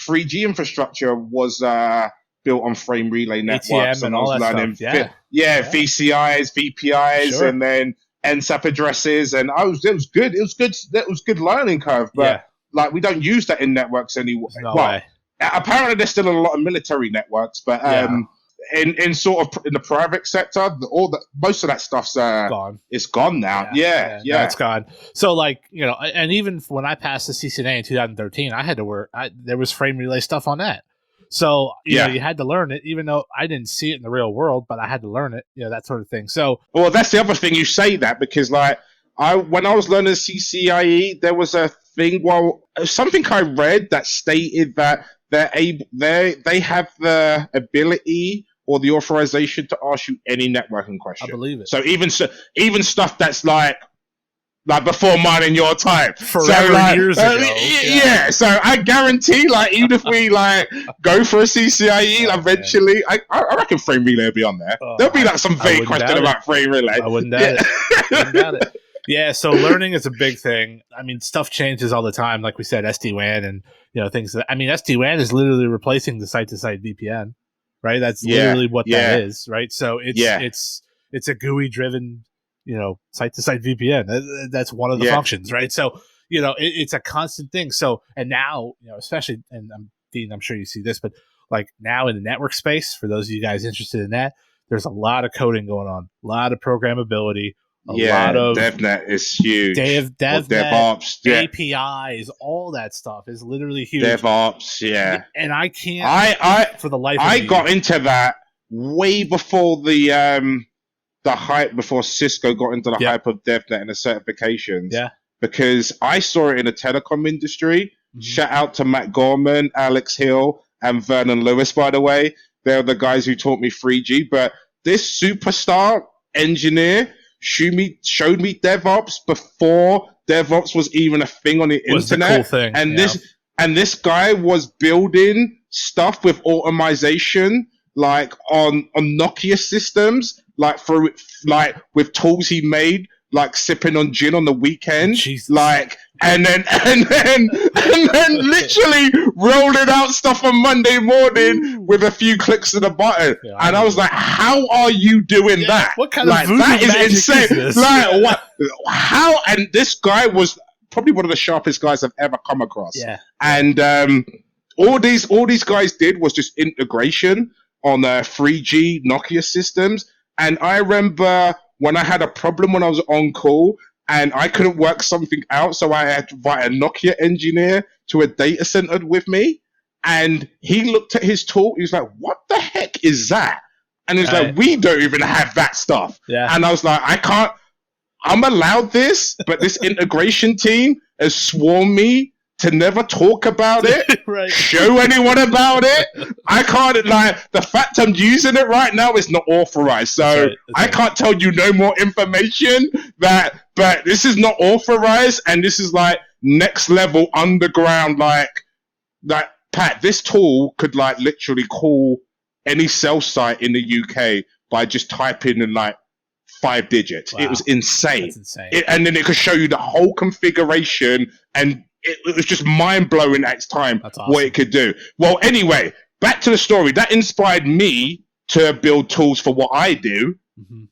3G infrastructure was built on frame relay networks, ATM and all that stuff. VCIs, VPIs, and then NSAP addresses, and it was good. That was good learning curve, but we don't use that in networks anymore. No way. Apparently there's still a lot of military networks, but in sort of in the private sector, most of that stuff's gone. It's gone now. Yeah, it's gone. So and even when I passed the CCNA in 2013, I had to work. There was frame relay stuff on that. So you had to learn it, even though I didn't see it in the real world, but I had to learn it. That sort of thing. So that's the other thing you say that, because when I was learning CCIE, there was a thing. Something I read that stated that they have the ability or the authorization to ask you any networking question. I believe it. So even stuff that's like before mine and your time. Forever years ago. Yeah. So I guarantee, even if we go for a CCIE eventually, I reckon frame relay will be on there. There'll be some vague question about frame relay. I wouldn't doubt it. Yeah, so learning is a big thing. Stuff changes all the time. Like we said, SD-WAN and things. SD-WAN is literally replacing the site-to-site VPN, right? That's literally what that is, right? So it's a GUI-driven, site-to-site VPN. That's one of the functions, right? So it's a constant thing. So and now especially, and Dean, I'm sure you see this, but now in the network space, for those of you guys interested in that, there's a lot of coding going on, a lot of programmability. a lot of DevNet is huge. DevOps, APIs, all that stuff is literally huge. DevOps, and I can't. For the life of me, I got into that way before the hype, before Cisco got into the hype of DevNet and the certifications. Yeah, because I saw it in the telecom industry. Shout out to Matt Gorman, Alex Hill, and Vernon Lewis, by the way. They're the guys who taught me 3G. But this superstar engineer showed me DevOps before DevOps was even a thing on the internet. The cool thing. And this guy was building stuff with automation, like on Nokia systems, like with tools he made, like sipping on gin on the weekend, Jesus. and then literally rolling out stuff on Monday morning with a few clicks of the button. Yeah, and I was like, how are you doing that? What kind of that is insane. Is this? What? How? And this guy was probably one of the sharpest guys I've ever come across. Yeah. And all these guys did was just integration on 3G Nokia systems. And I remember when I had a problem when I was on call and I couldn't work something out, so I had to invite a Nokia engineer to a data center with me. And he looked at his tool. He was like, what the heck is that? And he's like, we don't even have that stuff. Yeah. And I was like, I'm allowed this, but this integration team has sworn me to never talk about it, right. Show anyone about it. I can't, the fact I'm using it right now is not authorized. So I can't tell you no more information but this is not authorized. And this is next level underground, Pat, this tool could literally call any cell site in the UK by just typing in 5 digits. Wow. It was insane. That's insane. And then it could show you the whole configuration, and it was just mind-blowing at its time. That's awesome. What it could do. Well, anyway, back to the story. That inspired me to build tools for what I do. Mm-hmm.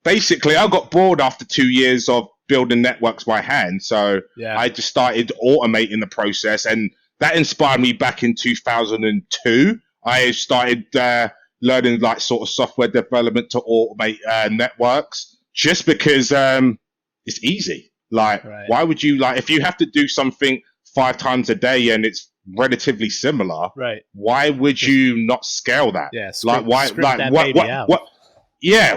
Basically, I got bored after 2 years of building networks by hand, so I just started automating the process, and that inspired me back in 2002. I started learning sort of software development to automate networks, just because it's easy. Why would you if you have to do something 5 times a day and it's relatively similar? Right. Why would you not scale that? Yeah.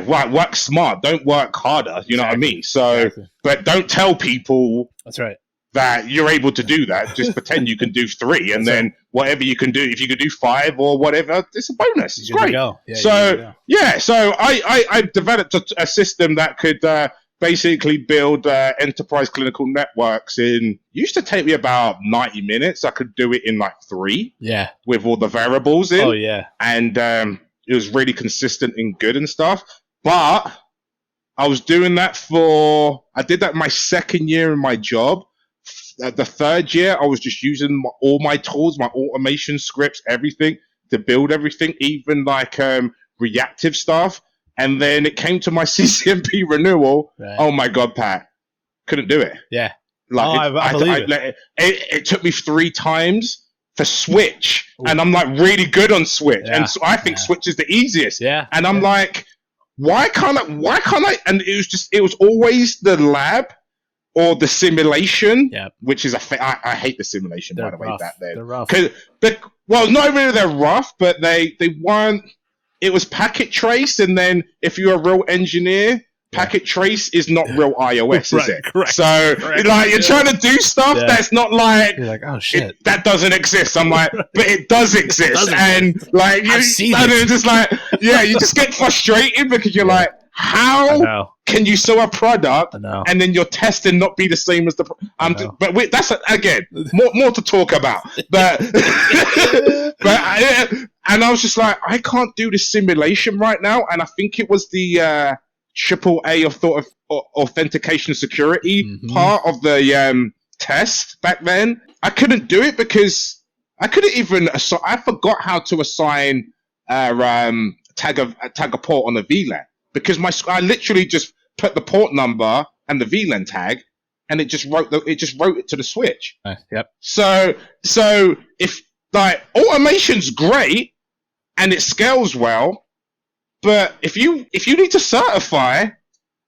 Work smart. Don't work harder. You know what I mean? So, but don't tell people. That's right. That you're able to do that. Just pretend you can do 3, and then whatever you can do, if you can do 5 or whatever, it's a bonus. It's great. So I developed a system that could basically build enterprise clinical networks used to take me about 90 minutes. I could do it in 3. Yeah. With all the variables in. Oh yeah. And it was really consistent and good and stuff. But I was doing that I did that my second year in my job. The third year, I was just using all my tools, my automation scripts, everything to build everything, even reactive stuff. And then it came to my CCNP renewal. Right. Oh my God, Pat, couldn't do it. Yeah. I believe it. It took me 3 times for Switch. Ooh. And I'm really good on Switch. Yeah. And so I think Switch is the easiest. Yeah. And I'm why can't I? And it was always the lab or the simulation, which is I hate the simulation, by the way, back then. They're rough. Well, not really they're rough, but they weren't. It was packet trace, and then if you're a real engineer, packet trace is not real iOS, is it? Correct. So, you're trying to do stuff that's not you're like, oh shit, that doesn't exist. I'm like, but it does exist, and I've seen it. Just you just get frustrated because you're like, how can you sell a product and then your testing not be the same as the? But that's again more to talk about. But and I was just like, I can't do this simulation right now, and I think it was the AAA of authentication security part of the test back then. I couldn't do it because I couldn't even. I forgot how to assign tag a port on a VLAN. Because I literally just put the port number and the VLAN tag, and it just wrote it to the switch. Yep. So if automation's great and it scales well, but if you need to certify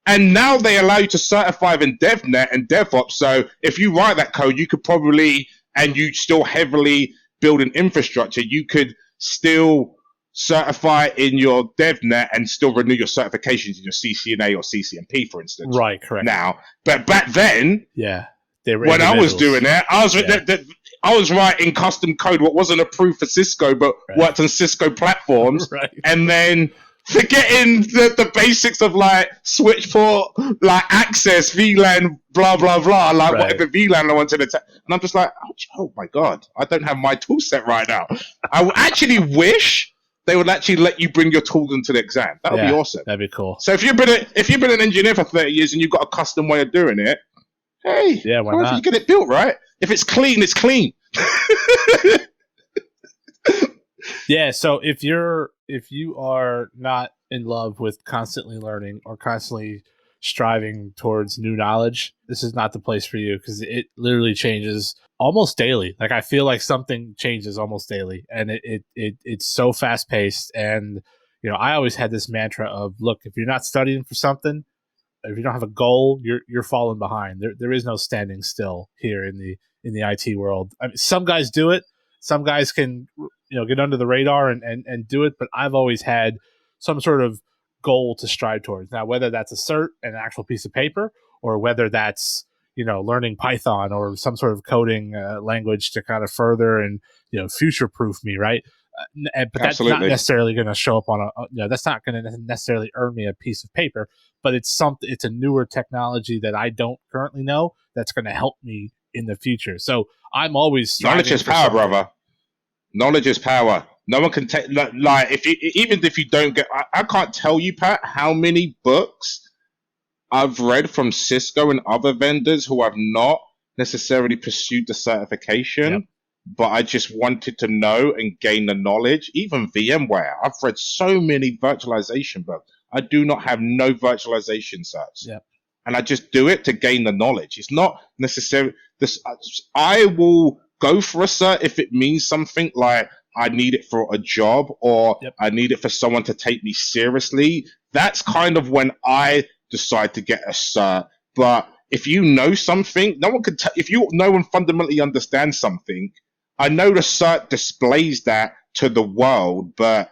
And now they allow you to certify in DevNet and DevOps. So if you write that code, you could probably, and you still heavily build an infrastructure, you could still certify in your DevNet and still renew your certifications in your CCNA or CCNP, for instance. Right, correct. Now, but back then, when I was doing it, I was writing custom code what wasn't approved for Cisco, but worked on Cisco platforms, and then forgetting the basics of like switch port, like access, VLAN, blah blah blah, like whatever VLAN I wanted to. And I'm just like, oh my god, I don't have my tool set right now. I actually wish they would actually let you bring your tools into the exam. That would be awesome. That'd be cool. So if you've been an engineer for 30 years and you've got a custom way of doing it, hey, why not? You get it built, right? If it's clean, it's clean. Yeah, so if you are not in love with constantly learning or constantly striving towards new knowledge, this is not the place for you, because it literally changes almost daily. Like I feel like something changes almost daily, and it's so fast paced. And I always had this mantra of, look, if you're not studying for something, if you don't have a goal, you're falling behind. There is no standing still here in the IT world. I mean, some guys do it. Some guys can get under the radar and do it, but I've always had some sort of goal to strive towards. Now, whether that's a cert, an actual piece of paper, or whether that's learning Python or some sort of coding language to kind of further and future proof me, right? But that's not necessarily going to show up on that's not going to necessarily earn me a piece of paper, but it's a newer technology that I don't currently know that's going to help me in the future. So I'm always knowledge is power, brother. Knowledge is power. No one can take even if you don't get. I can't tell you, Pat, how many books I've read from Cisco and other vendors who have not necessarily pursued the certification, but I just wanted to know and gain the knowledge. Even VMware, I've read so many virtualization books. I do not have no virtualization certs. And I just do it to gain the knowledge. It's not necessarily this. I will go for a cert if it means something, like I need it for a job or I need it for someone to take me seriously. That's kind of when I decide to get a cert. But if you know something, no one can if you know and fundamentally understand something, I know the cert displays that to the world, but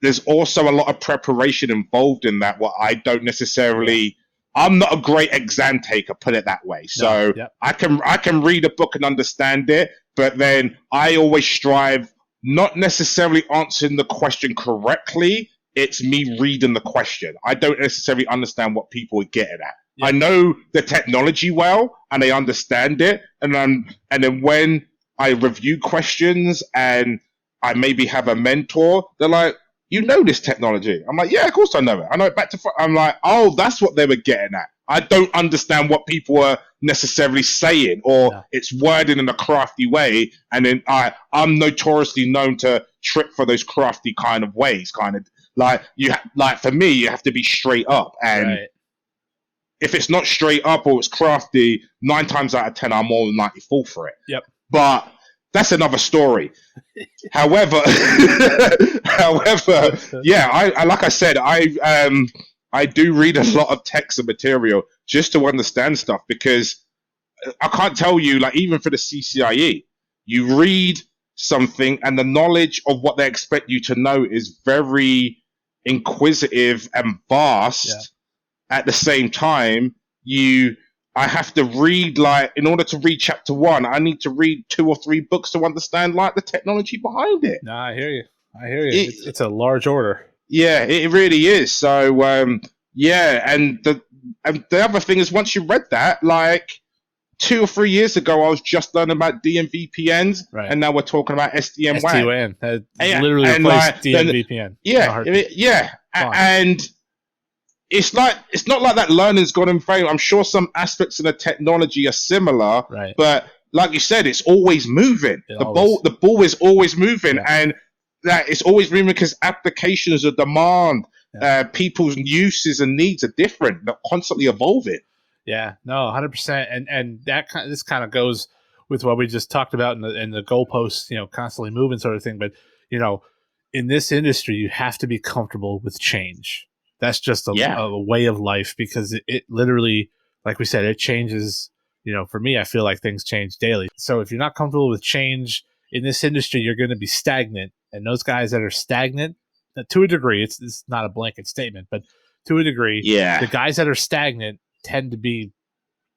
there's also a lot of preparation involved in that, what I don't necessarily. I'm not a great exam taker, put it that way. So I can read a book and understand it, but then I always strive not necessarily answering the question correctly. It's me reading the question. I don't necessarily understand what people are getting at. I know the technology well and I understand it, and then when I review questions and I maybe have a mentor, they're like, you know this technology. I'm like, yeah, of course I know it. I know it back to front. I'm like, oh, that's what they were getting at. I don't understand what people are necessarily saying, or it's worded in a crafty way. And then I'm notoriously known to trip for those crafty kind of ways. Kind of like for me, you have to be straight up. And if it's not straight up or it's crafty, 9 times out of 10, I'm more than likely fall for it. But that's another story. However, yeah, I like I said, I do read a lot of text and material just to understand stuff, because I can't tell you, like, even for the CCIE, you read something and the knowledge of what they expect you to know is very inquisitive and vast. At the same time, I have to read, like, in order to read chapter 1, I need to read 2 or 3 books to understand, like, the technology behind it. No, I hear you. It's a large order. Yeah, it really is. So, and the other thing is, once you read that, like 2 or 3 years ago, I was just learning about DMVPNs, and now we're talking about SD-WAN. SD-WAN. That literally replaced DMVPN. And it's not like that learning's gone in vain. I'm sure some aspects of the technology are similar, but like you said, it's always moving. The ball is always moving, and that it's always moving because applications are demand. People's uses and needs are different. They're constantly evolving. Yeah, no, 100%, and this kind of goes with what we just talked about in the goalposts, constantly moving sort of thing. But in this industry, you have to be comfortable with change. That's just a way of life, because it literally, like we said, it changes. For me, I feel like things change daily. So if you're not comfortable with change in this industry, you're going to be stagnant. And those guys that are stagnant, to a degree, it's not a blanket statement, but to a degree, the guys that are stagnant tend to be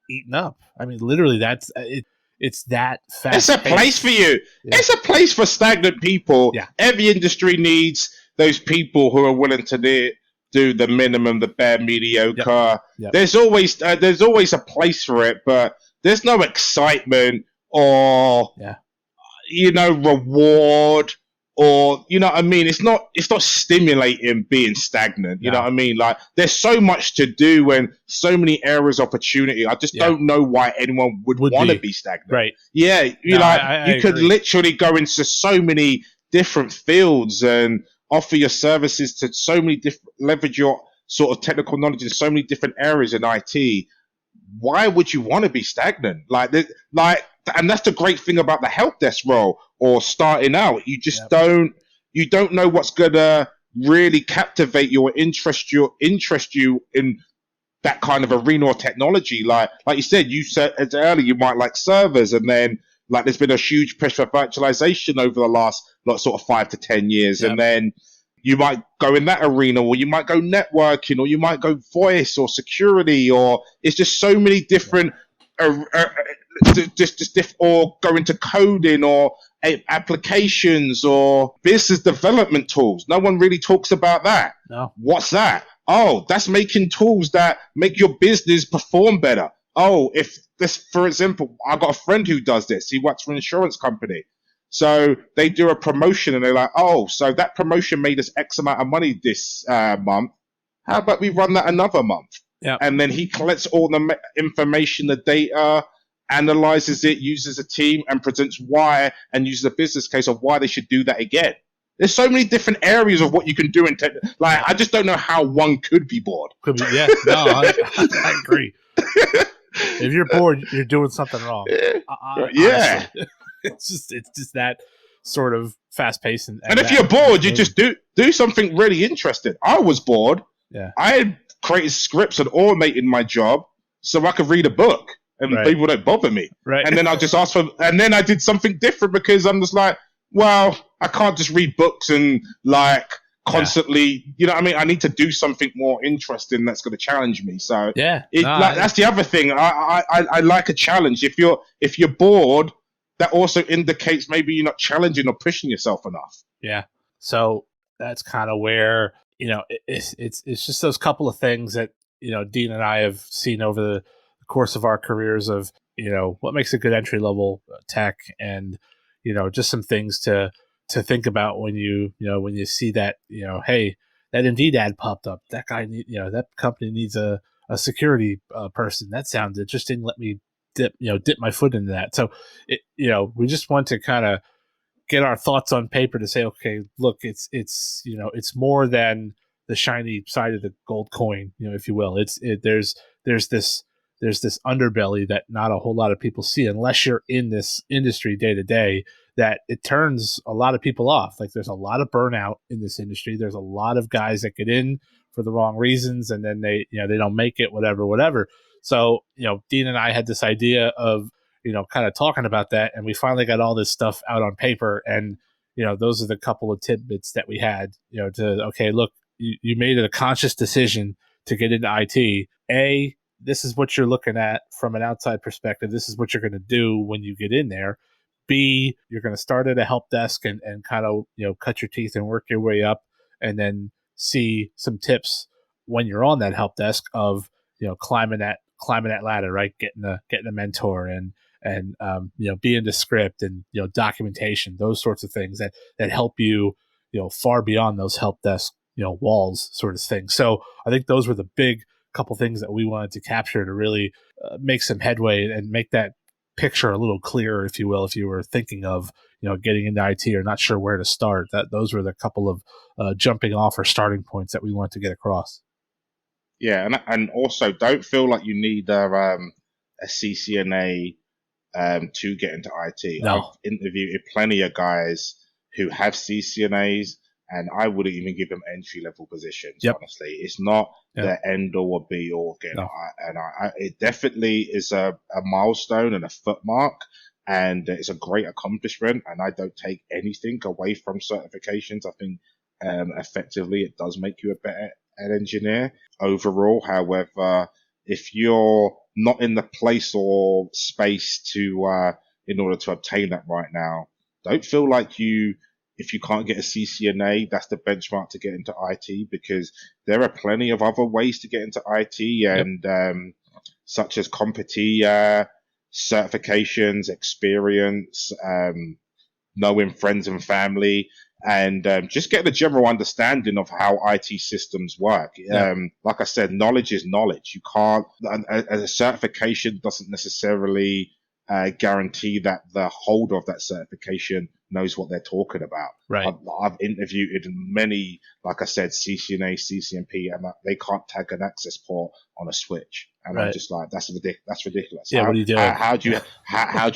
eaten up. I mean, literally, that's it. It's that fast. It's a place for you. Yeah. It's a place for stagnant people. Yeah. Every industry needs those people who are willing to do the minimum, the bare mediocre. Yep. There's always a place for it, but there's no excitement or reward, or what I mean. It's not stimulating being stagnant. You know what I mean? Like, there's so much to do and so many areas of opportunity. I just don't know why anyone would want to be stagnant. Right? Yeah, you could literally go into so many different fields and offer your services to so many different, leverage your sort of technical knowledge in so many different areas in IT. Why would you want to be stagnant? And that's the great thing about the help desk role or starting out. You just don't know what's gonna really captivate you or interest you in that kind of arena or technology. Like you said earlier, you might like servers, and then there's been a huge push for virtualization over the last sort of 5 to 10 years, and then you might go in that arena, or you might go networking, or you might go voice or security, or it's just so many different, or go into coding or applications or business development tools. No one really talks about that. No. What's that? Oh, that's making tools that make your business perform better. Oh, if this, for example, I've got a friend who does this. He works for an insurance company. So they do a promotion and they're like, oh, so that promotion made us X amount of money this month. How about we run that another month? Yeah. And then he collects all the information, the data, analyzes it, uses a team, and presents why, and uses a business case of why they should do that again. There's so many different areas of what you can do in tech. I just don't know how one could be bored. No, I agree. If you're bored, you're doing something wrong. Honestly. It's just that sort of fast paced. And if you're bored, you just do something really interesting. I was bored. Yeah. I had created scripts and automated my job so I could read a book and people don't bother me. Right. And then I just asked and then I did something different because I'm just like, well, I can't just read books and constantly, you know what I mean? I need to do something more interesting that's going to challenge me. So that's the other thing. I like a challenge. If you're bored, that also indicates maybe you're not challenging or pushing yourself enough. Yeah. So that's kind of where, it's just those couple of things that, Dean and I have seen over the course of our careers of, what makes a good entry level tech, and, just some things to think about when you see that, hey, that Indeed ad popped up. That guy, that company needs a security person. That sounds interesting. Let me dip my foot into that. So, we just want to kind of get our thoughts on paper to say, okay, look, it's more than the shiny side of the gold coin, if you will. There's this underbelly that not a whole lot of people see unless you're in this industry day to day, that it turns a lot of people off. Like, there's a lot of burnout in this industry. There's a lot of guys that get in for the wrong reasons, and then they don't make it, whatever. So, Dean and I had this idea of, kind of talking about that, and we finally got all this stuff out on paper. And, those are the couple of tidbits that we had, okay, look, you made it a conscious decision to get into IT. This is what you're looking at from an outside perspective. This is what you're going to do when you get in there. B, you're going to start at a help desk and kind of, cut your teeth and work your way up, and then see some tips when you're on that help desk of, climbing that ladder, right? Getting a mentor and being the script and, documentation, those sorts of things that help you, far beyond those help desk, walls sort of thing. So I think those were the big couple things that we wanted to capture to really make some headway and make that picture a little clearer, if you will, if you were thinking of, getting into IT or not sure where to start. Those were the couple of jumping off or starting points that we wanted to get across. Yeah, and also don't feel like you need a CCNA to get into IT. No. I've interviewed plenty of guys who have CCNAs and I wouldn't even give them entry level positions. Yep. Honestly, it's not the end all or be all. Again, No. It definitely is a milestone and a foot mark, and it's a great accomplishment. And I don't take anything away from certifications. I think effectively it does make you a better engineer overall. However, if you're not in the place or space to in order to obtain that right now, don't feel like if you can't get a CCNA, that's the benchmark to get into IT, because there are plenty of other ways to get into IT, and such as CompTIA, certifications, experience, knowing friends and family, and just get the general understanding of how IT systems work. Like I said, knowledge is knowledge. You can't, a certification doesn't necessarily guarantee that the holder of that certification knows what they're talking about. Right. I've interviewed many, like I said, CCNA, CCNP, and they can't tag an access port on a switch. And I'm just like, that's ridiculous. Yeah, what are you doing? How do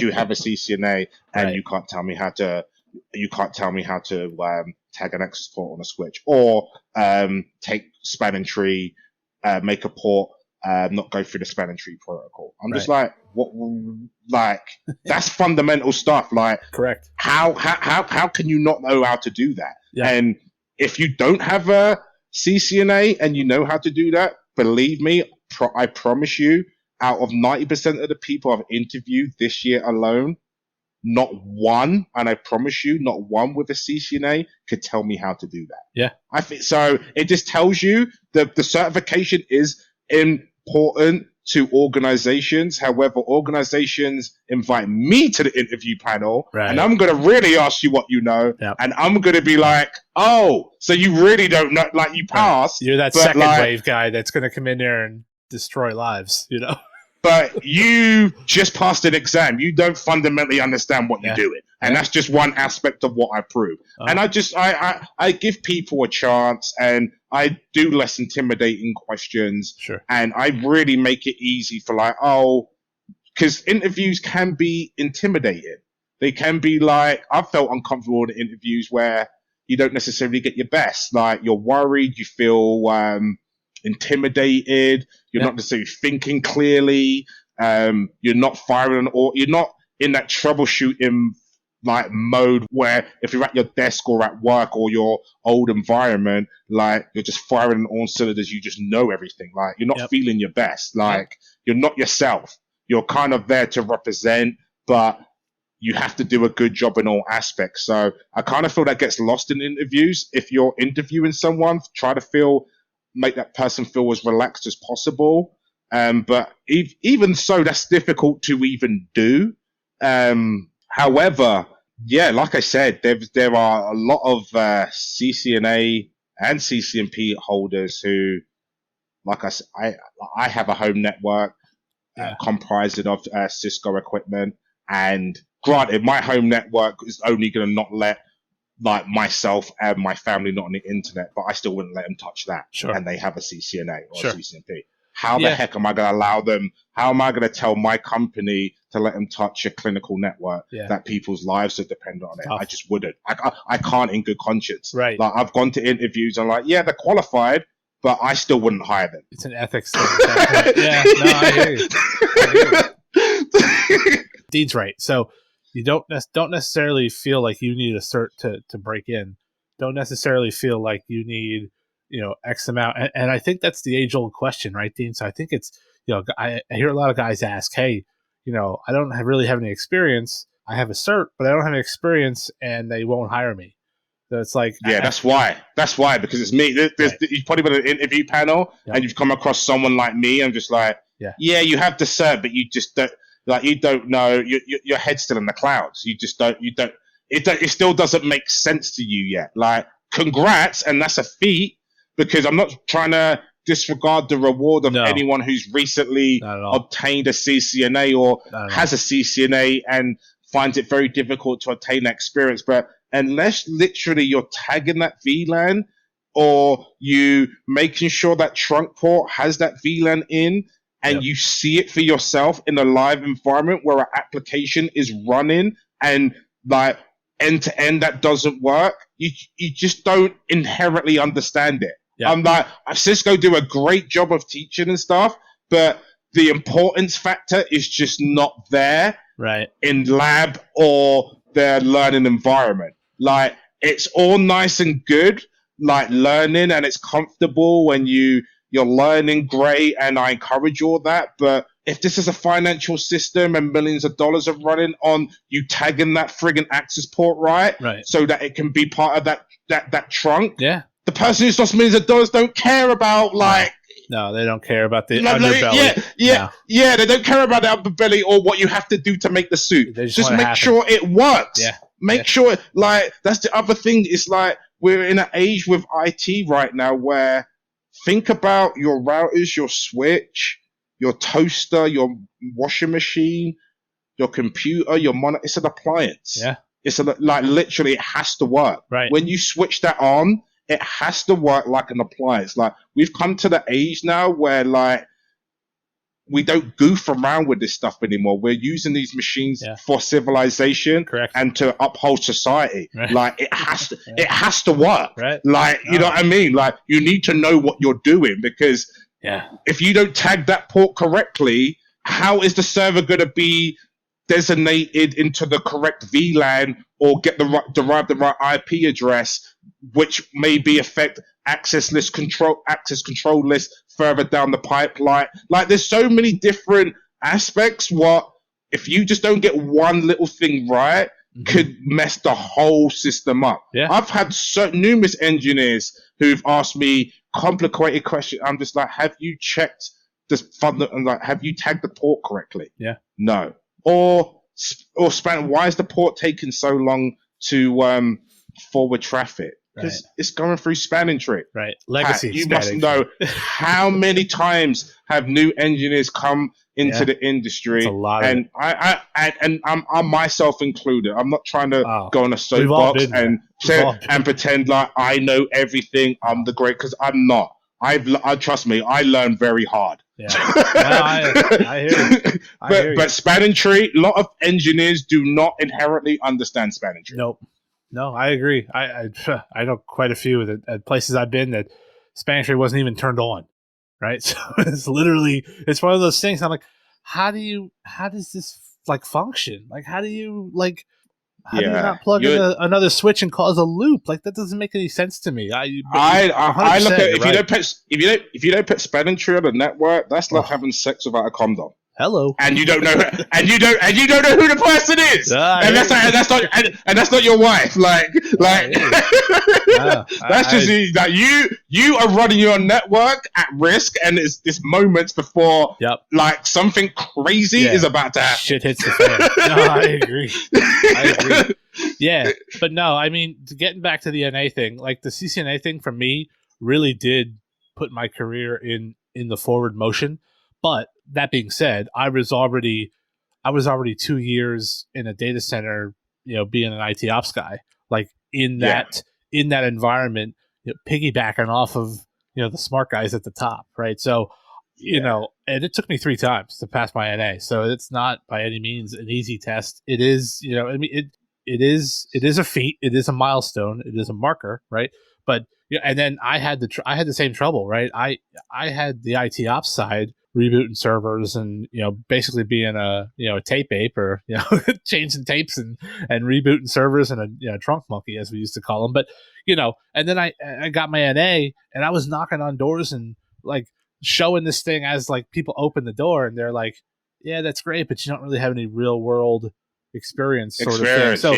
you have a CCNA and you can't tell me how to tag an access port on a switch, or take spanning tree, make a port, not go through the spanning tree protocol. I'm just like, what? Like, that's fundamental stuff. Like, correct. How can you not know how to do that? Yeah. And if you don't have a CCNA and you know how to do that, believe me, I promise you, out of 90% of the people I've interviewed this year alone, not one, and I promise you, not one with a CCNA could tell me how to do that. Yeah. I think so. It just tells you that the certification is important to organizations. However, organizations invite me to the interview panel, and I'm going to really ask you what you know, and I'm going to be like, oh, so you really don't know, like you passed. You're that second wave guy that's going to come in there and destroy lives, you know? But you just passed an exam. You don't fundamentally understand what you're doing. And that's just one aspect of what I prove. And I give people a chance, and I do less intimidating questions. Sure. And I really make it easy for because interviews can be intimidating. They can be like, I've felt uncomfortable in interviews where you don't necessarily get your best. Like, you're worried, you feel intimidated, you're not necessarily thinking clearly, you're not firing, or you're not in that troubleshooting like mode where if you're at your desk or at work or your old environment, like you're just firing on all cylinders, you just know everything. Like, you're not feeling your best. Like, you're not yourself. You're kind of there to represent, but you have to do a good job in all aspects. So I kind of feel that gets lost in interviews. If you're interviewing someone, try to make that person feel as relaxed as possible. But even so, that's difficult to even do. However, like I said, there are a lot of CCNA and CCNP holders who, like I said, I have a home network comprising of Cisco equipment, and granted, my home network is only going to not let like myself and my family not on the internet, but I still wouldn't let them touch that. Sure. And they have a CCNA or a CCNP. How the heck am I going to allow them? How am I going to tell my company to let them touch a clinical network that people's lives are dependent on it? I just wouldn't. I can't in good conscience. Right. Like, I've gone to interviews and like, they're qualified, but I still wouldn't hire them. It's an ethics thing. I hear you. Dean's right. So you don't necessarily feel like you need a cert to break in. Don't necessarily feel like you need, X amount. And I think that's the age old question, right, Dean? So I think it's, I hear a lot of guys ask, hey, I don't really have any experience. I have a cert, but I don't have any experience, and they won't hire me. So it's like, that's why, because it's me. You've probably been on an interview panel and you've come across someone like me. I'm just like, you have the cert, but you just don't. Like, you don't know, your head's still in the clouds. You just don't, it still doesn't make sense to you yet. Like, congrats, and that's a feat, because I'm not trying to disregard the reward of anyone who's recently obtained a CCNA or has a CCNA and finds it very difficult to obtain that experience. But unless literally you're tagging that VLAN, or you making sure that trunk port has that VLAN in, and you see it for yourself in a live environment where an application is running, and like end to end that doesn't work, you just don't inherently understand it. Yeah. I'm like, Cisco do a great job of teaching and stuff, but the importance factor is just not there, right, in lab or their learning environment. Like, it's all nice and good, like learning, and it's comfortable when you're learning, great, and I encourage all that. But if this is a financial system and millions of dollars are running on you tagging that friggin' access port right, so that it can be part of that trunk, yeah, the person who's lost millions of dollars don't care about like. No, they don't care about the underbelly. Yeah, they don't care about the underbelly or what you have to do to make the suit. Just make sure it works. Yeah. Make sure, like, that's the other thing. It's like, we're in an age with IT right now where think about your routers, your switch, your toaster, your washing machine, your computer, your monitor. It's an appliance. Yeah. It's like literally it has to work. Right. When you switch that on, it has to work like an appliance. Like, we've come to the age now where like we don't goof around with this stuff anymore. We're using these machines for civilization and to uphold society. Right. Like, it has to work. Right. Like, you know what I mean? Like, you need to know what you're doing, because if you don't tag that port correctly, how is the server going to be designated into the correct VLAN or derive the right IP address, which maybe affect access control list further down the pipeline? Like, there's so many different aspects. What if you just don't get one little thing right, could mess the whole system up. Yeah. I've had numerous engineers who've asked me complicated questions. I'm just like, have you checked this? Have you tagged the port correctly? Yeah. No. Or span. Why is the port taking so long to forward traffic? Because it's going through spanning tree. Right. Legacy. Pat, you must know how many times have new engineers come into the industry. That's a lot and I'm myself included. I'm not trying to go on a soapbox and pretend like I know everything. I'm the great, because I'm not. Trust me, I learn very hard. Yeah, I hear you. But spanning tree, a lot of engineers do not inherently understand spanning tree. Nope. No, I agree. I know quite a few at places I've been that spanning tree wasn't even turned on. Right. So it's one of those things. I'm like, how does this like function? Like, how do you do you not plug in another switch and cause a loop? Like, that doesn't make any sense to me. I look at if you don't put spanning tree on a network, that's like having sex without a condom. Hello. And you don't know, and you don't know who the person is, and that's not your wife. You are running your network at risk, and it's moments before like something crazy is about to happen. Shit hits the fan. No, I agree. Yeah, but no, I mean, getting back to the NA thing, like the CCNA thing for me really did put my career in the forward motion. But that being said, I was already 2 years in a data center, being an IT ops guy, like in that environment, piggybacking off of the smart guys at the top, right? So, and it took me 3 times to pass my NA, so it's not by any means an easy test. It is, it is a feat, it is a milestone, it is a marker, right? But and then I had the same trouble, right? I had the IT ops side, rebooting servers and basically being a tape ape, or changing tapes and rebooting servers, and a trunk monkey, as we used to call them. But and then I got my NA, and I was knocking on doors and like showing this thing as like people open the door, and they're like, yeah, that's great, but you don't really have any real world experience sort of thing. So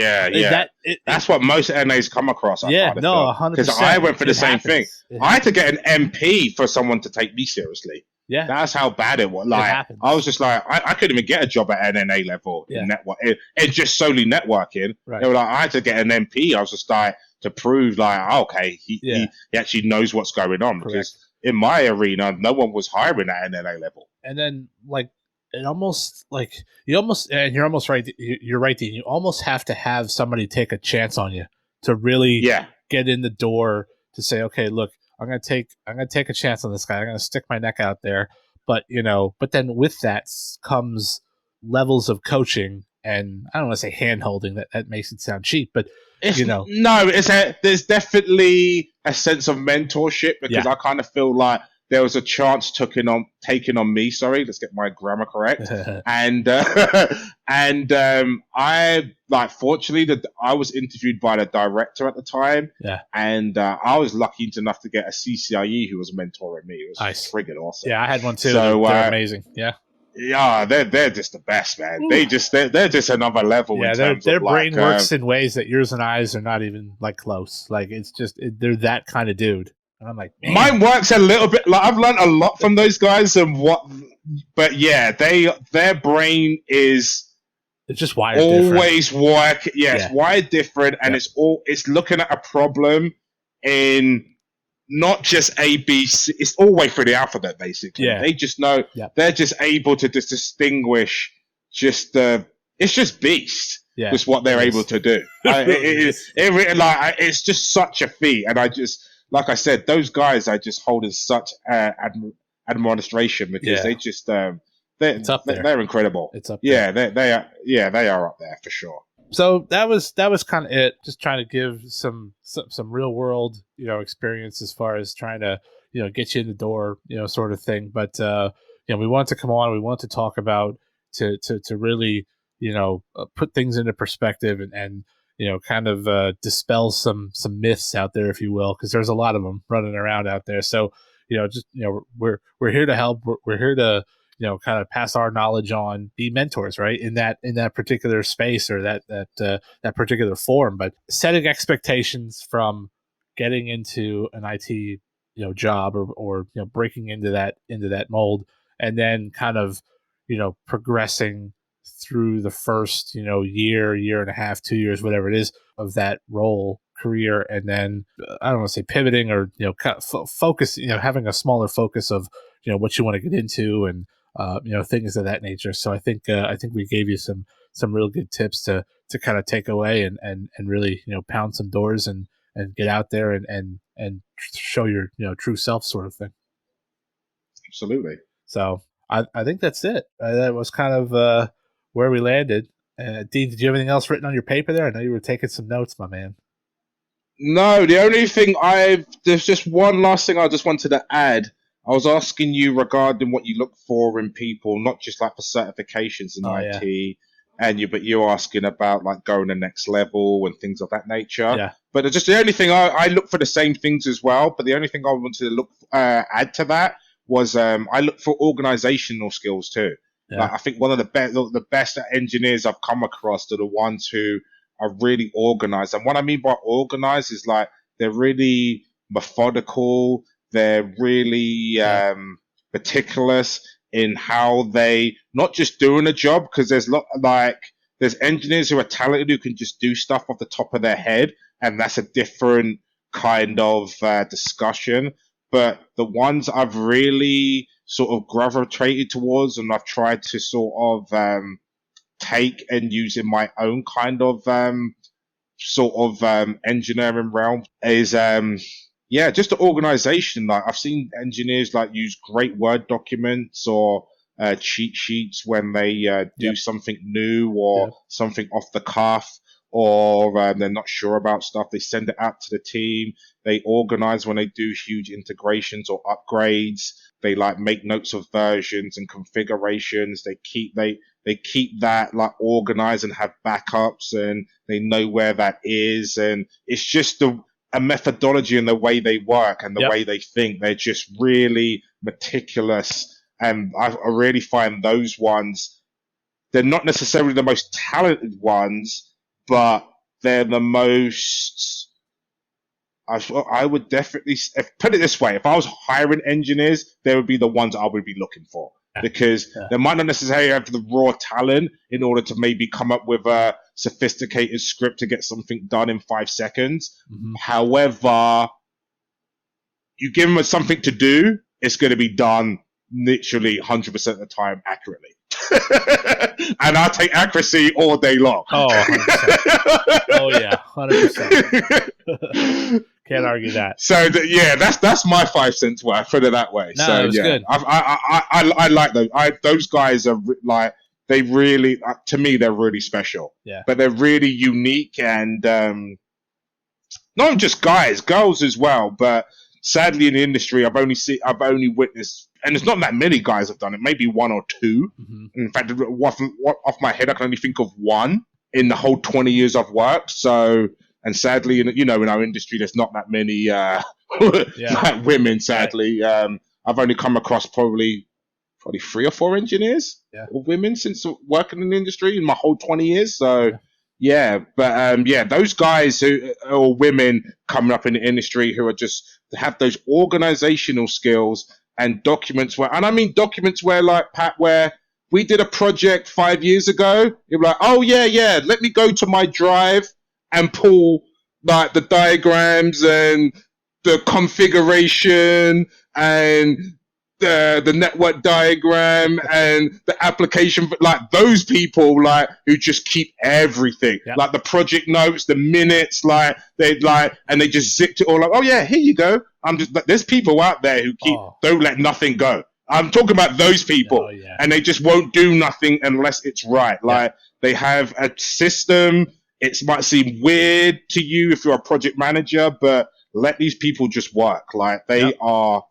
that's what most NAs come across. 100%. Because I went for the same thing. I had to get an MP for someone to take me seriously. Yeah, that's how bad it was. Like, I was just like, I couldn't even get a job at NNA level in network. It's just solely networking. Right. They were like, I had to get an MP. I was just like, to prove like, okay, he actually knows what's going on. Correct. Because in my arena, no one was hiring at NNA level. And then like, you're almost right. You're right, Dean. You almost have to have somebody take a chance on you to really get in the door to say, okay, look, I'm gonna take a chance on this guy. I'm gonna stick my neck out there. But but then with that comes levels of coaching and I don't want to say hand holding, that makes it sound cheap, but there's definitely a sense of mentorship, because I kind of feel like there was a chance taken on me. Sorry, let's get my grammar correct. and I fortunately that I was interviewed by the director at the time. Yeah. And I was lucky enough to get a CCIE who was mentoring me. It was nice. friggin' awesome. Yeah, I had one too. So they're amazing. Yeah. Yeah, they're just the best, man. Ooh. They're just another level. Yeah, their brain works in ways that yours and I's are not even close. It's just they're that kind of dude. And I'm like, man. Mine works a little bit. I've learned a lot from those guys, but yeah, their brain is it's just wired always different. It's wired different, and it's looking at a problem in not just A, B, C. It's all the way through the alphabet, basically. Yeah. They just know. Yeah. They're just able to just distinguish. It's just beast. Yeah. Just what they're able to do. It's just such a feat, and I just. Like I said, those guys I just hold in such admiration, because they just they're incredible. It's up there. They are up there for sure. So that was kind of it. Just trying to give some real world experience as far as trying to get you in the door sort of thing. But we want to come on. We want to talk about to really put things into perspective and kind of dispel some myths out there, if you will, because there's a lot of them running around out there. So, we're here to help. We're here to, kind of pass our knowledge on, be mentors, right? In that particular space or that particular form, but setting expectations from getting into an IT, job or breaking into that mold, and then kind of, progressing through the first, year and a half, 2 years, whatever it is of that role career. And then I don't want to say pivoting or, kind of focus, having a smaller focus of, what you want to get into and, things of that nature. So I think we gave you some real good tips to kind of take away and really, pound some doors and get out there and show your, true self sort of thing. Absolutely. So I think that's it. That was kind of, where we landed. Dean, did you have anything else written on your paper there? I know you were taking some notes, my man. No, the only thing there's just one last thing I just wanted to add. I was asking you regarding what you look for in people, not just for certifications in IT, but you're asking about going the next level and things of that nature. Yeah. But just the only thing I look for the same things as well. But the only thing I wanted to add to that was I look for organizational skills too. Yeah. I think one of the best engineers I've come across are the ones who are really organized. And what I mean by organized is they're really methodical. They're really meticulous in how they not just doing a job, because there's engineers who are talented who can just do stuff off the top of their head, and that's a different kind of discussion. But the ones I've really sort of gravitated towards and I've tried to sort of take and use in my own kind of engineering realm is just the organization. I've seen engineers use great Word documents or cheat sheets when they do something new or something off the cuff, or they're not sure about stuff. They send it out to the team. They organize when they do huge integrations or upgrades. They make notes of versions and configurations. They keep that organized and have backups, and they know where that is. And it's just a methodology in the way they work and the way they think. They're just really meticulous. And I really find those ones, they're not necessarily the most talented ones, but they're the most, I would definitely, put it this way, if I was hiring engineers, they would be the ones I would be looking for. Because they might not necessarily have the raw talent in order to maybe come up with a sophisticated script to get something done in 5 seconds. Mm-hmm. However, you give them something to do, it's going to be done literally 100% of the time accurately. And I take accuracy all day long. Oh, 100%. Oh yeah, 100%. Can't argue that. So that's my 5 cents worth. Put it that way. No, so it was good. I like those. Those guys are they really, to me, they're really special. Yeah. But they're really unique, and not just guys, girls as well. But sadly, in the industry, I've only witnessed, and there's not that many guys have done it. Maybe one or two. Mm-hmm. In fact, off my head, I can only think of one in the whole 20 years I've worked. So, and sadly, in our industry, there's not that many like women. Sadly, I've only come across probably 3 or 4 engineers or women since working in the industry in my whole 20 years. So. Yeah, but those guys or women coming up in the industry who are just have those organizational skills and documents where like Pat, where we did a project 5 years ago. You're like, oh yeah, let me go to my drive and pull like the diagrams and the configuration and the network diagram and the application, like those people like who just keep everything, like the project notes, the minutes, like they just zipped it all up. Oh yeah, here you go. There's people out there who don't let nothing go. I'm talking about those people, and they just won't do nothing unless it's right. Like they have a system. It might seem weird to you if you're a project manager, but let these people just work. Like they are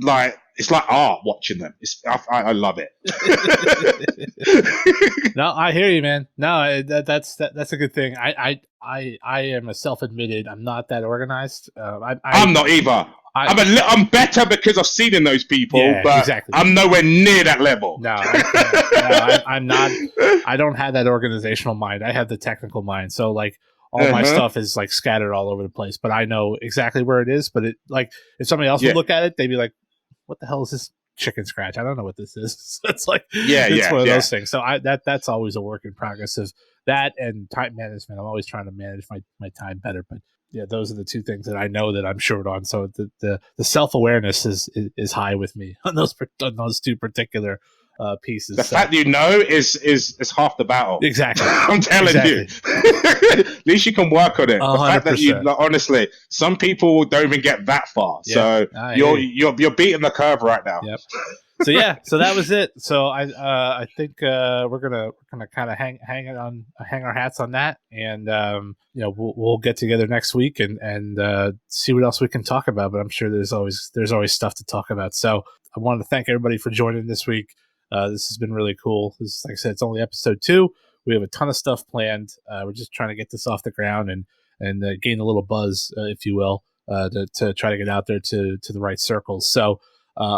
like. It's like art watching them. I love it. No, I hear you, man. No, that's a good thing. I am a self-admitted. I'm not that organized. I'm not either. I'm better because I've seen in those people, but exactly. I'm nowhere near that level. No, I'm not. I don't have that organizational mind. I have the technical mind. So like all my stuff is like scattered all over the place, but I know exactly where it is. But it like if somebody else would look at it, they'd be like, what the hell is this chicken scratch? I don't know what this is. So it's like, it's one of those things. So that's always a work in progress of that and time management. I'm always trying to manage my time better, but yeah, those are the two things that I know that I'm short on. So the self-awareness is high with me on those two particular pieces. The fact you know is half the battle. Exactly. I'm telling you. At least you can work on it. 100%. The fact that you, like, honestly, some people don't even get that far. So you're beating the curve right now. Yep. So that was it. So I think we're gonna kind of hang our hats on that, and we'll get together next week and see what else we can talk about. But I'm sure there's always stuff to talk about. So I wanted to thank everybody for joining this week. This has been really cool. This, like I said, it's only episode 2. We have a ton of stuff planned. We're just trying to get this off the ground and gain a little buzz, if you will, to try to get out there to the right circles. So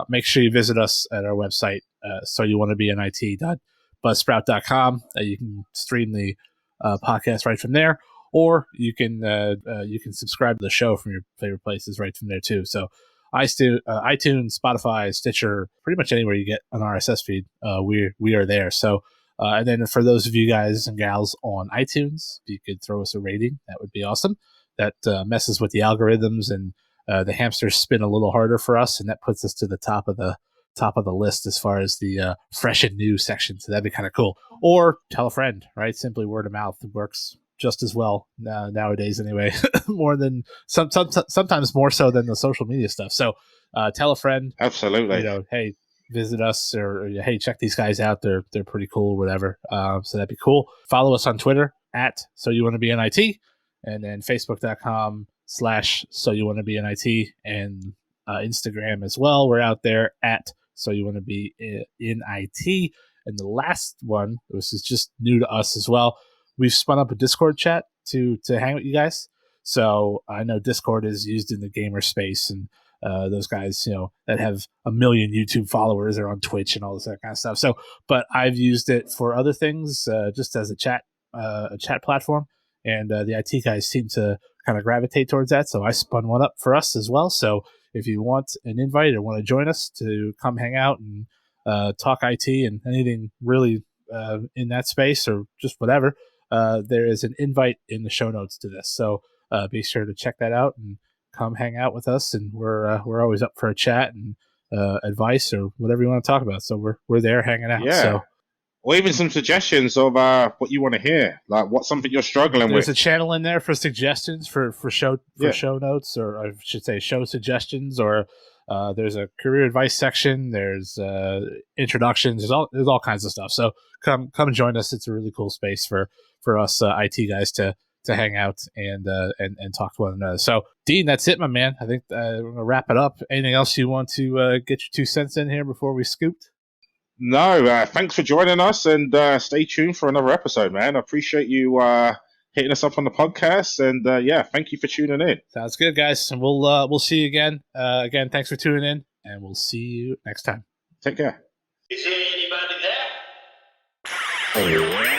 make sure you visit us at our website, soyouwannabeit.buzzsprout.com. You can stream the podcast right from there, or you can subscribe to the show from your favorite places right from there too. So iTunes, Spotify, Stitcher, pretty much anywhere you get an RSS feed, we are there. So, and then for those of you guys and gals on iTunes, if you could throw us a rating, that would be awesome. That messes with the algorithms, and the hamsters spin a little harder for us, and that puts us to the top of the list as far as the fresh and new section. So that'd be kind of cool. Or tell a friend, right? Simply word of mouth works just as well nowadays anyway. More than sometimes more so than the social media stuff. So tell a friend. Absolutely. Hey, visit us, or hey, check these guys out. They're pretty cool, or whatever. So that'd be cool. Follow us on Twitter at SoYouWannaBeInIT, and then Facebook.com/SoYouWannaBeInIT, and Instagram as well. We're out there at SoYouWannaBeInIT. And the last one, which is just new to us as well, we've spun up a Discord chat to hang with you guys. So I know Discord is used in the gamer space, and those guys, that have 1 million YouTube followers are on Twitch and all this that kind of stuff. So, but I've used it for other things, just as a chat platform, and the IT guys seem to kind of gravitate towards that. So I spun one up for us as well. So if you want an invite or want to join us to come hang out and talk IT and anything really in that space, or just whatever, there is an invite in the show notes to this. So be sure to check that out and come hang out with us. And we're always up for a chat and advice or whatever you want to talk about. So we're there hanging out. Yeah. So, or even some suggestions of what you want to hear, like what's something you're struggling with. There's a channel in there for suggestions for show notes, or I should say show suggestions, or There's a career advice section. There's introductions. There's all kinds of stuff. So come join us. It's a really cool space for us IT guys to hang out and talk to one another. So Dean, that's it, my man. I think we're gonna wrap it up. Anything else you want to get your 2 cents in here before we scooped? No, thanks for joining us, and stay tuned for another episode, man. I appreciate you hitting us up on the podcast, and thank you for tuning in. Sounds good, guys, and we'll see you again. Again, thanks for tuning in, and we'll see you next time. Take care. Is there anybody there?